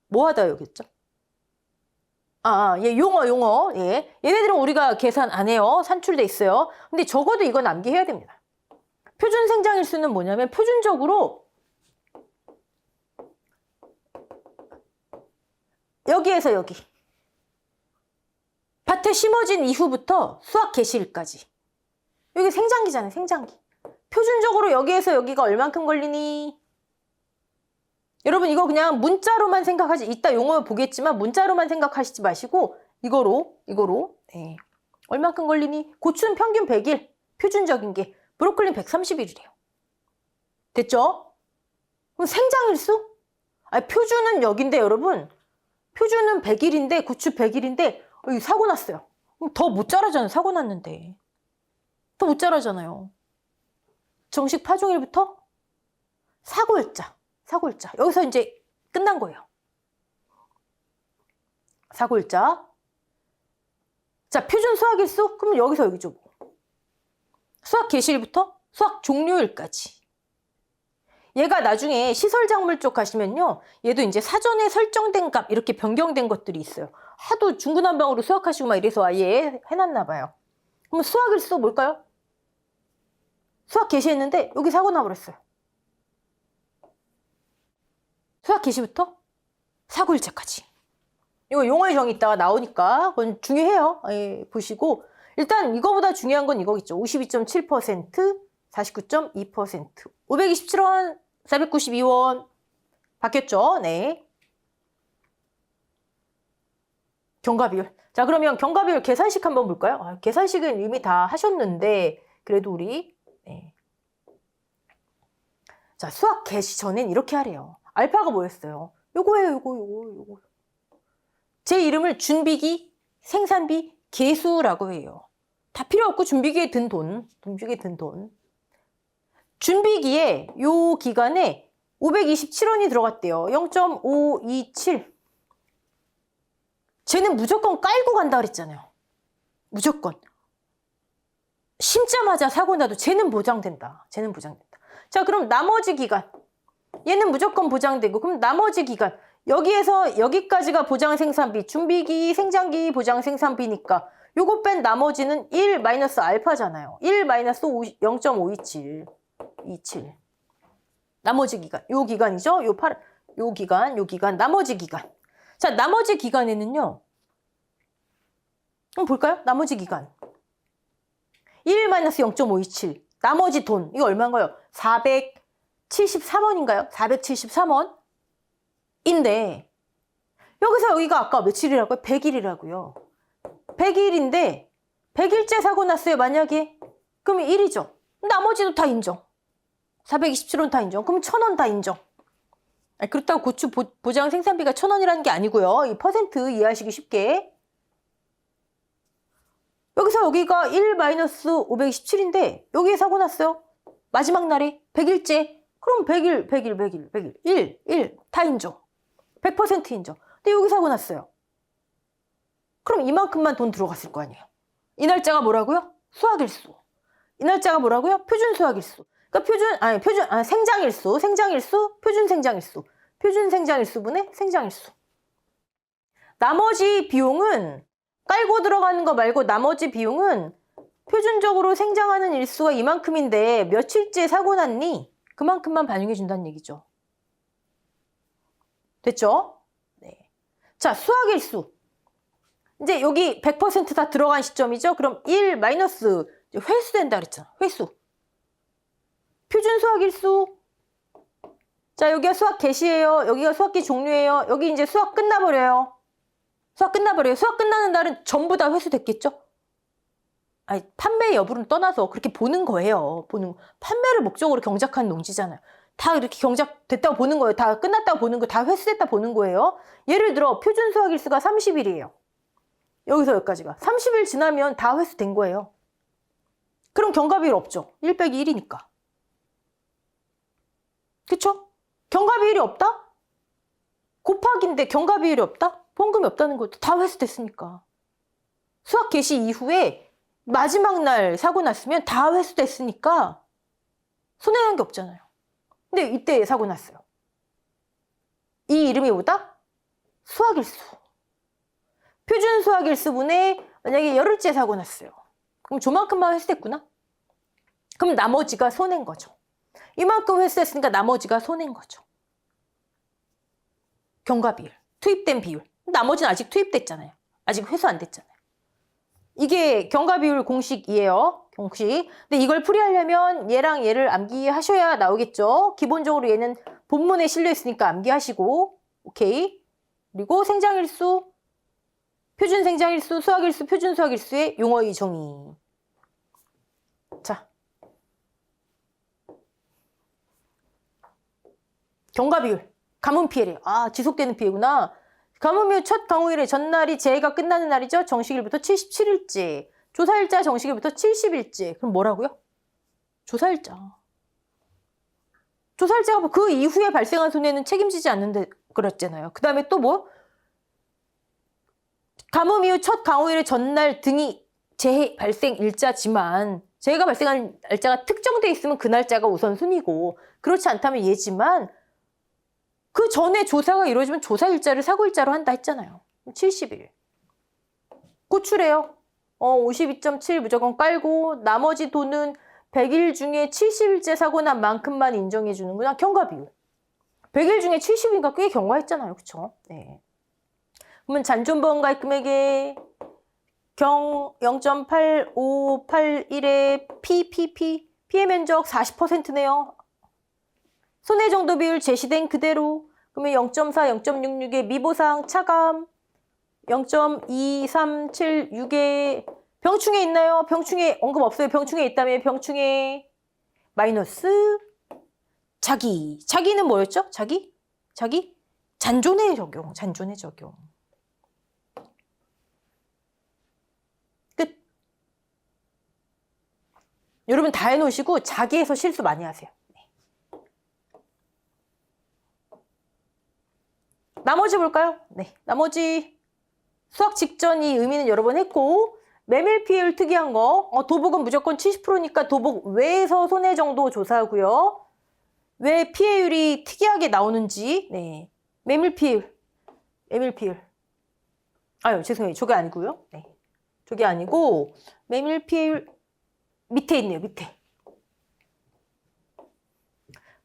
뭐 하다 여기였죠? 예, 용어. 예. 얘네들은 우리가 계산 안 해요. 산출돼 있어요. 근데 적어도 이건 암기해야 됩니다. 표준 생장일수는 뭐냐면 표준적으로 여기에서 여기 밭에 심어진 이후부터 수확 개시일까지 여기 생장기잖아요. 생장기. 표준적으로 여기에서 여기가 얼만큼 걸리니? 여러분 이거 그냥 문자로만 생각하지, 이따 용어 보겠지만 문자로만 생각하시지 마시고 이거로 네. 얼만큼 걸리니? 고추는 평균 100일, 표준적인 게. 브로콜리는 130일이래요. 됐죠? 그럼 생장일수? 아니, 표준은 여긴데 여러분, 표준은 100일인데 고추 100일인데 사고 났어요. 그럼 더 못 자라잖아요. 사고 났는데. 더 못 자라잖아요. 정식 파종일부터 사고일자. 여기서 이제 끝난 거예요. 사고일자. 자, 표준 수확일수? 그럼 여기서 여기죠. 수확 개시일부터 수확 종료일까지. 얘가 나중에 시설작물 쪽 가시면요, 얘도 이제 사전에 설정된 값 이렇게 변경된 것들이 있어요. 하도 중구난방으로 수확하시고 막 이래서 아예 해놨나 봐요. 그럼 수확일수 뭘까요? 수확 개시했는데 여기 사고 나버렸어요. 수확 개시부터 사고일자까지. 이거 용어의 정의 있다가 나오니까 그건 중요해요. 예, 보시고 일단 이거보다 중요한 건 이거겠죠. 52.7%, 49.2%, 527원, 492원 바뀌었죠. 네. 경과비율. 자, 그러면 경과비율 계산식 한번 볼까요? 아, 계산식은 이미 다 하셨는데 그래도 우리 네. 자, 수확 개시 전엔 이렇게 하래요. 알파가 뭐였어요? 요거예요. 요거. 제 이름을 준비기, 생산비, 계수라고 해요. 다 필요 없고 준비기에 든 돈. 준비기에 요 기간에 527원이 들어갔대요. 0.527. 쟤는 무조건 깔고 간다 그랬잖아요. 무조건. 심자마자 사고 나도 쟤는 보장된다. 자, 그럼 나머지 기간. 얘는 무조건 보장되고, 그럼 나머지 기간. 여기에서 여기까지가 보장 생산비, 준비기, 생장기 보장 생산비니까 요거 뺀 나머지는 1 마이너스 알파잖아요. 1 마이너스 0.527. 나머지 기간. 요 기간이죠. 요 기간, 나머지 기간. 자, 나머지 기간에는요. 한번 볼까요? 나머지 기간. 1 마이너스 0.527. 나머지 돈. 이거 얼마인가요? 473원인가요? 473원? 인데 여기서 여기가 아까 며칠이라고요? 100일이라고요. 100일인데 100일째 사고 났어요. 만약에 그러면 1이죠. 나머지도 다 인정. 427원 다 인정. 그럼 1000원 다 인정. 아니, 그렇다고 고추 보장 생산비가 1000원이라는 게 아니고요. 이 퍼센트 이해하시기 쉽게. 여기서 여기가 1-527인데 여기에 사고 났어요. 마지막 날에 100일째. 그럼 100일. 1 다 인정. 100% 인정. 근데 여기 사고 났어요. 그럼 이만큼만 돈 들어갔을 거 아니에요. 이 날짜가 뭐라고요? 수확일수. 이 날짜가 뭐라고요? 표준 수확일수. 그러니까 생장일수, 표준 생장일수분의 생장일수. 나머지 비용은 깔고 들어가는 거 말고 나머지 비용은 표준적으로 생장하는 일수가 이만큼인데 며칠째 사고 났니? 그만큼만 반영해 준다는 얘기죠. 됐죠? 네. 자, 수확일수. 이제 여기 100% 다 들어간 시점이죠? 그럼 1 마이너스 회수 된다 그랬잖아. 회수. 표준 수확일수. 자, 여기가 수확 개시예요. 여기가 수확기 종료예요. 여기 이제 수확 끝나버려요. 수확 끝나는 날은 전부 다 회수됐겠죠? 아니, 판매 여부는 떠나서 그렇게 보는 거예요. 판매를 목적으로 경작한 농지잖아요. 다 이렇게 경작됐다고 보는 거예요. 다 끝났다고 보는 거예요. 다 회수됐다 보는 거예요. 예를 들어 표준 수확일수가 30일이에요. 여기서 여기까지가. 30일 지나면 다 회수된 거예요. 그럼 경과비율 없죠. 1 빼기 1이니까. 그쵸? 경과비율이 없다? 곱하기인데 경과비율이 없다? 봉금이 없다는 것도 다 회수됐으니까. 수확 개시 이후에 마지막 날 사고 났으면 다 회수됐으니까 손해난 게 없잖아요. 근데 이때 사고 났어요. 이 이름이 뭐다? 수확일수. 표준 수확일수분에 만약에 열흘째 사고 났어요. 그럼 조만큼만 회수됐구나? 그럼 나머지가 손해인 거죠. 이만큼 회수됐으니까 나머지가 손해인 거죠. 경과비율, 투입된 비율. 나머지는 아직 투입됐잖아요. 아직 회수 안 됐잖아요. 이게 경과비율 공식이에요. 공식. 근데 이걸 풀이하려면 얘랑 얘를 암기하셔야 나오겠죠. 기본적으로 얘는 본문에 실려 있으니까 암기하시고, 오케이. 그리고 생장일수, 표준 생장일수, 수학일수, 표준 수학일수의 용어의 정의. 자. 경과비율, 가뭄 피해래. 아, 지속되는 피해구나. 가뭄이후 첫 강우일의 전날이 재해가 끝나는 날이죠. 정식일부터 77일째. 조사일자 정식일부터 70일째. 그럼 뭐라고요? 조사일자. 조사일자가 그 이후에 발생한 손해는 책임지지 않는데 그랬잖아요. 그 다음에 또 뭐? 가뭄 이후 첫 강우일의 전날 등이 재해 발생 일자지만 재해가 발생한 날짜가 특정돼 있으면 그 날짜가 우선순위고 그렇지 않다면 얘지만 그 전에 조사가 이루어지면 조사일자를 사고일자로 한다 했잖아요. 70일. 고추래요. 52.7 무조건 깔고 나머지 돈은 100일 중에 70일째 사고 난 만큼만 인정해 주는구나. 경과비율. 100일 중에 70일이니까 꽤 경과했잖아요. 그쵸? 네. 그러면 잔존보험가입 금액의 경 0.8581의 피해 면적 40%네요. 손해 정도 비율 제시된 그대로. 그러면 0.4, 0.66의 미보상 차감, 0.2376의 병충해 있나요? 병충해 언급 없어요. 병충해 있다며 병충해 마이너스 자기는 뭐였죠? 자기? 잔존해 적용. 끝. 여러분 다 해놓으시고 자기에서 실수 많이 하세요. 나머지 볼까요? 네, 나머지 수학 직전 이 의미는 여러 번 했고 매밀 피해율 특이한 거 도복은 무조건 70%니까 도복 외에서 손해 정도 조사하고요. 왜 피해율이 특이하게 나오는지 네, 매밀 피해율 아유 죄송해요. 저게 아니고요. 네, 저게 아니고 매밀 피해율 밑에 있네요. 밑에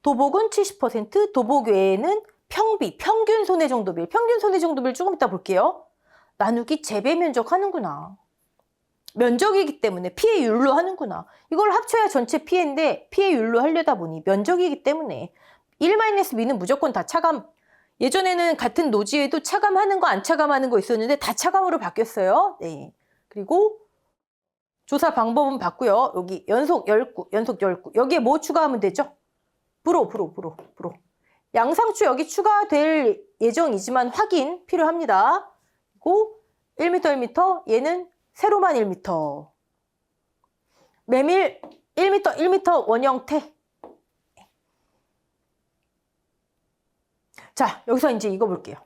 도복은 70%, 도복 외에는 평균 손해 정도 비율 조금 이따 볼게요. 나누기 재배 면적 하는구나. 면적이기 때문에 피해율로 하는구나. 이걸 합쳐야 전체 피해인데 피해율로 하려다 보니 면적이기 때문에 1-B는 무조건 다 차감. 예전에는 같은 노지에도 차감하는 거 안 차감하는 거 있었는데 다 차감으로 바뀌었어요. 네. 그리고 조사 방법은 봤고요. 여기 연속 열구. 여기에 뭐 추가하면 되죠? 불호. 양상추 여기 추가될 예정이지만 확인 필요합니다. 그리고 1m, 얘는 세로만 1m. 메밀 1m 원형태. 자, 여기서 이제 이거 볼게요.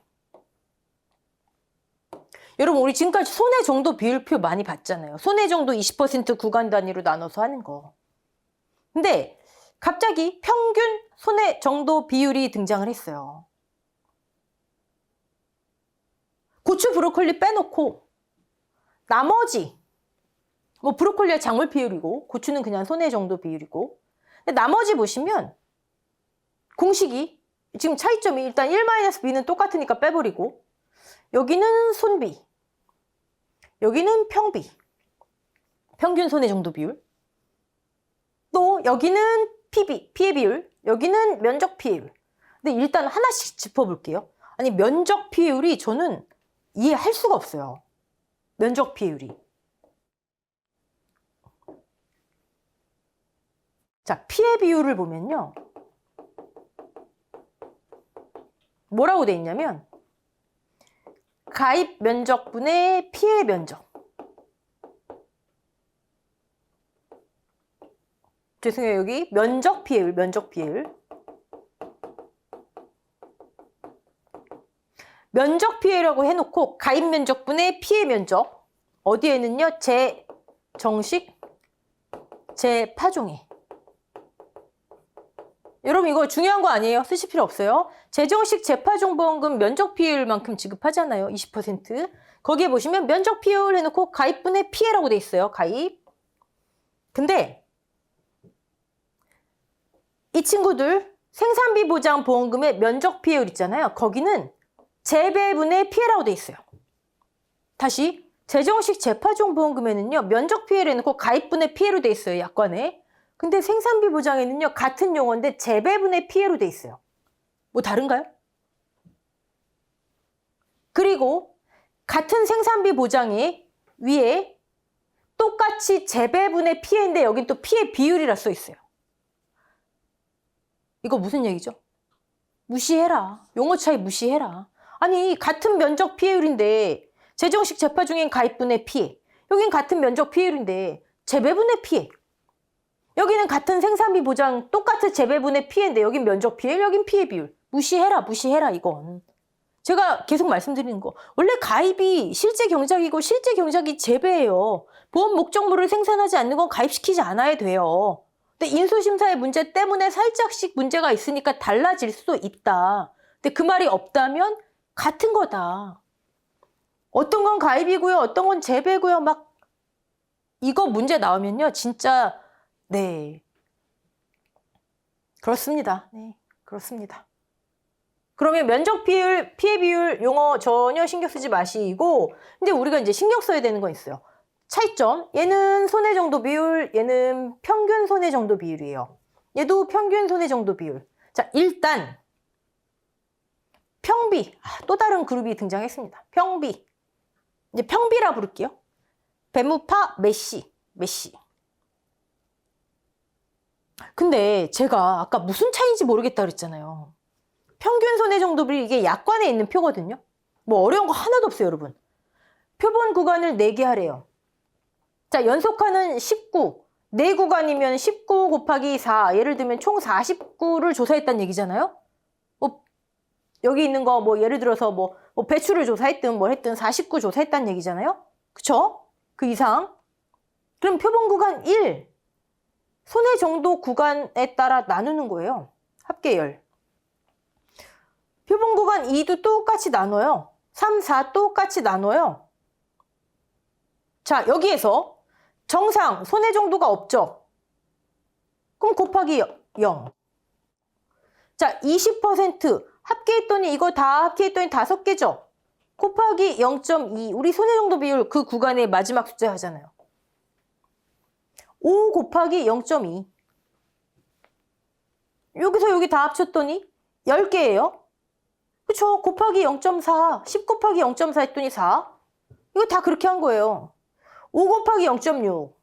여러분 우리 지금까지 손해 정도 비율표 많이 봤잖아요. 손해 정도 20% 구간 단위로 나눠서 하는 거. 근데 갑자기 평균 손해 정도 비율이 등장을 했어요. 고추, 브로콜리 빼놓고 나머지 뭐 브로콜리가 작물 비율이고 고추는 그냥 손해 정도 비율이고 근데 나머지 보시면 공식이 지금 차이점이 일단 1-B는 똑같으니까 빼버리고 여기는 손비, 여기는 평비, 평균 손해 정도 비율 또 여기는 피해 비율, 여기는 면적 피해율. 근데 일단 하나씩 짚어볼게요. 아니 면적 피해율이 저는 이해할 수가 없어요. 면적 피해율이. 자, 피해 비율을 보면요. 뭐라고 돼 있냐면 가입 면적분의 피해 면적. 죄송해요. 여기 면적 피해율. 면적 피해라고 해놓고 가입 면적분의 피해 면적. 어디에는요? 제정식, 제파종에. 여러분 이거 중요한 거 아니에요? 쓰실 필요 없어요. 제정식 제파종 보험금 면적 피해율만큼 지급하잖아요. 20%. 거기에 보시면 면적 피해율 해놓고 가입분의 피해라고 돼 있어요. 가입. 근데 이 친구들 생산비 보장 보험금의 면적 피해율 있잖아요. 거기는 재배분의 피해라고 돼 있어요. 다시 제정식 재파종 보험금에는요. 면적 피해를 해놓고 가입분의 피해로 돼 있어요. 약관에. 근데 생산비 보장에는요. 같은 용어인데 재배분의 피해로 돼 있어요. 뭐 다른가요? 그리고 같은 생산비 보장에 위에 똑같이 재배분의 피해인데 여긴 또 피해 비율이라 써 있어요. 이거 무슨 얘기죠? 무시해라. 용어 차이 무시해라. 아니 같은 면적 피해율인데 재정식 재파 중엔 가입분의 피해. 여긴 같은 면적 피해율인데 재배분의 피해. 여기는 같은 생산비 보장 똑같은 재배분의 피해인데 여긴 면적 피해율, 여긴 피해 비율. 무시해라, 무시해라 이건. 제가 계속 말씀드리는 거. 원래 가입이 실제 경작이고 실제 경작이 재배예요. 보험 목적물을 생산하지 않는 건 가입시키지 않아야 돼요. 근데 인수심사의 문제 때문에 살짝씩 문제가 있으니까 달라질 수도 있다. 근데 그 말이 없다면 같은 거다. 어떤 건 가입이고요. 어떤 건 재배고요. 막 이거 문제 나오면요. 진짜 네. 그렇습니다. 네. 그렇습니다. 그러면 면적 비율, 피해 비율 용어 전혀 신경 쓰지 마시고 근데 우리가 이제 신경 써야 되는 건 있어요. 차이점. 얘는 손해 정도 비율, 얘는 평균 손해 정도 비율이에요. 얘도 평균 손해 정도 비율. 자, 일단 평비. 또 다른 그룹이 등장했습니다. 평비. 이제 평비라 부를게요. 배무파 메시. 근데 제가 아까 무슨 차이인지 모르겠다 그랬잖아요. 평균 손해 정도 비율 이게 약관에 있는 표거든요. 뭐 어려운 거 하나도 없어요, 여러분. 표본 구간을 4개 하래요. 자, 연속하는 19. 4구간이면 19 곱하기 4. 예를 들면 총 49를 조사했다는 얘기잖아요. 뭐 여기 있는 거 뭐 예를 들어서 뭐 배추를 조사했든 뭘 했든 49 조사했다는 얘기잖아요. 그쵸? 그 이상. 그럼 표본 구간 1. 손해 정도 구간에 따라 나누는 거예요. 합계열. 표본 구간 2도 똑같이 나눠요. 3, 4 똑같이 나눠요. 자, 여기에서 정상 손해 정도가 없죠. 그럼 곱하기 0. 자, 20% 합계했더니 이거 다 합계했더니 5개죠. 곱하기 0.2. 우리 손해 정도 비율 그 구간의 마지막 숫자 하잖아요. 5 곱하기 0.2. 여기서 여기 다 합쳤더니 10개예요. 그쵸? 곱하기 0.4. 10 곱하기 0.4 했더니 4. 이거 다 그렇게 한 거예요. 5 곱하기 0.6.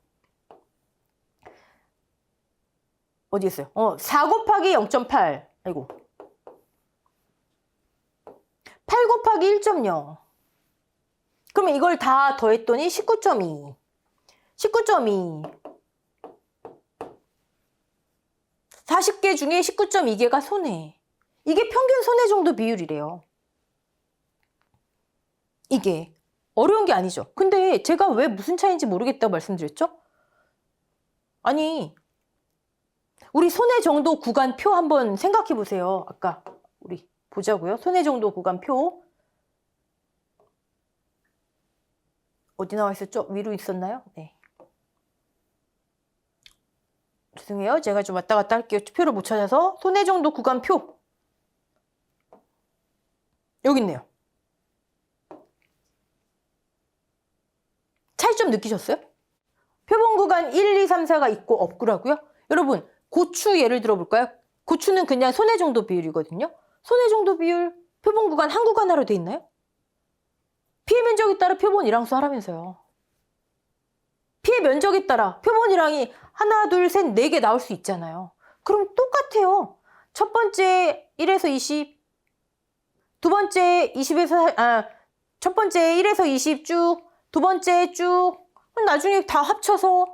어디 있어요? 4 곱하기 0.8. 아이고. 8 곱하기 1.0. 그러면 이걸 다 더했더니 19.2. 19.2. 40개 중에 19.2개가 손해. 이게 평균 손해 정도 비율이래요. 이게 어려운 게 아니죠. 근데 제가 왜 무슨 차이인지 모르겠다고 말씀드렸죠? 아니, 우리 손해 정도 구간 표 한번 생각해 보세요. 아까 우리 보자고요. 손해 정도 구간 표. 어디 나와 있었죠? 위로 있었나요? 네. 죄송해요. 제가 좀 왔다 갔다 할게요. 표를 못 찾아서. 손해 정도 구간 표. 여기 있네요. 차이점 느끼셨어요? 표본 구간 1, 2, 3, 4가 있고 없고라고요? 여러분, 고추 예를 들어볼까요? 고추는 그냥 손해 정도 비율이거든요. 손해 정도 비율, 표본 구간 한 구간 하로 돼 있나요? 피해 면적에 따라 표본 일항수 하라면서요. 피해 면적에 따라 표본이랑이 하나, 둘, 셋, 4개 나올 수 있잖아요. 그럼 똑같아요. 첫 번째 1에서 20, 두 번째 20에서, 첫 번째 1에서 20 쭉, 두 번째 쭉, 나중에 다 합쳐서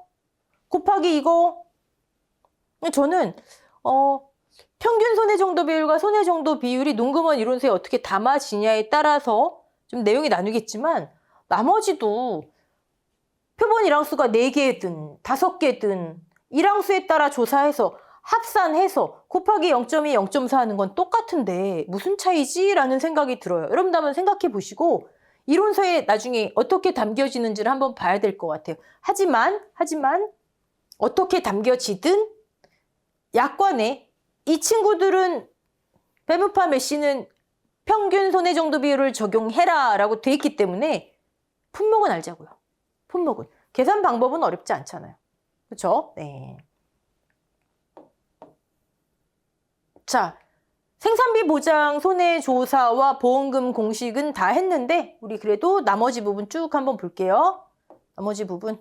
곱하기 이거. 저는, 평균 손해 정도 비율과 손해 정도 비율이 농금원 이론서에 어떻게 담아지냐에 따라서 좀 내용이 나누겠지만, 나머지도 표본 일항수가 4개든 5개든 일항수에 따라 조사해서 합산해서 곱하기 0.2, 0.4 하는 건 똑같은데 무슨 차이지? 라는 생각이 들어요. 여러분도 한번 생각해 보시고 이론서에 나중에 어떻게 담겨지는지를 한번 봐야 될 것 같아요. 하지만 어떻게 담겨지든 약관에 이 친구들은 배무파 메시는 평균 손해 정도 비율을 적용해라 라고 돼 있기 때문에 품목은 알자고요. 품목은. 계산 방법은 어렵지 않잖아요. 그렇죠? 네. 자, 생산비 보장 손해조사와 보험금 공식은 다 했는데 우리 그래도 나머지 부분 쭉 한번 볼게요. 나머지 부분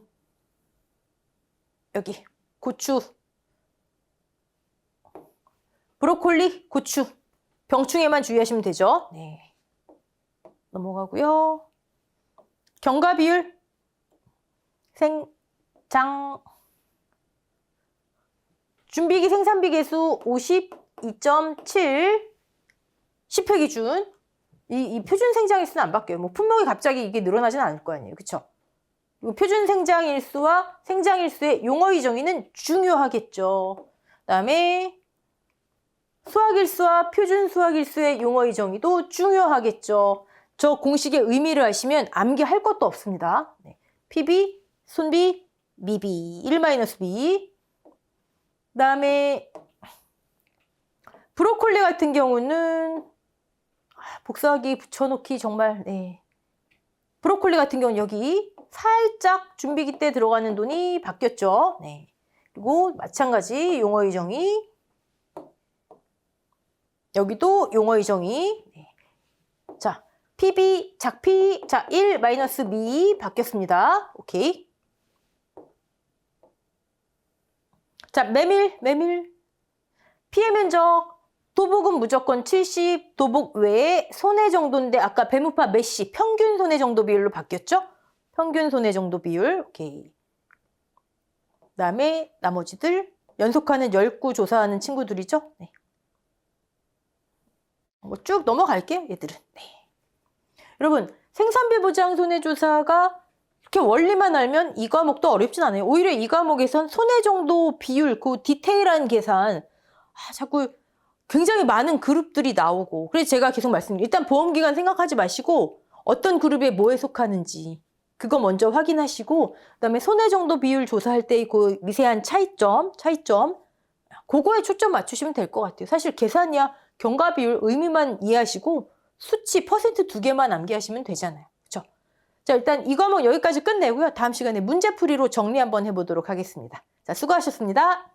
여기 고추, 브로콜리, 고추 병충해만 주의하시면 되죠. 네. 넘어가고요. 경과 비율 생장 준비기 생산비 개수 52.7 10회 기준 이 표준 생장일수는 안 바뀌어요. 뭐 분명히 갑자기 이게 늘어나진 않을 거 아니에요. 그쵸? 표준 생장일수와 생장일수의 용어의 정의는 중요하겠죠. 그다음에 수학일수와 표준 수학일수의 용어의 정의도 중요하겠죠. 저 공식의 의미를 아시면 암기할 것도 없습니다. 네. PB, 손비, 미비, 1-B. 그다음에 브로콜리 같은 경우는 복사하기 붙여놓기 정말 네. 브로콜리 같은 경우는 여기 살짝 준비기 때 들어가는 돈이 바뀌었죠. 네. 그리고 마찬가지 용어의 정의 여기도 용어의 정의 네. 자 PB 작피 자 1-B 바뀌었습니다. 오케이. 자 메밀 피해 면적 도복은 무조건 70 도복 외에 손해 정도인데 아까 배무파 메시 평균 손해 정도 비율로 바뀌었죠? 평균 손해 정도 비율 오케이. 그다음에 나머지들 연속하는 10구 조사하는 친구들이죠. 네. 뭐 쭉 넘어갈게요 얘들은. 네. 여러분 생산비 보장 손해조사가 이렇게 원리만 알면 이 과목도 어렵진 않아요. 오히려 이 과목에선 손해 정도 비율 그 디테일한 계산 자꾸 굉장히 많은 그룹들이 나오고 그래서 제가 계속 말씀드려요. 일단 보험기간 생각하지 마시고 어떤 그룹에 뭐에 속하는지 그거 먼저 확인하시고 그다음에 손해 정도 비율 조사할 때 그 미세한 차이점 그거에 초점 맞추시면 될 것 같아요. 사실 계산이야 경과 비율 의미만 이해하시고 수치 퍼센트 2개만 암기하시면 되잖아요. 그렇죠? 자 일단 이 과목 여기까지 끝내고요. 다음 시간에 문제풀이로 정리 한번 해보도록 하겠습니다. 자 수고하셨습니다.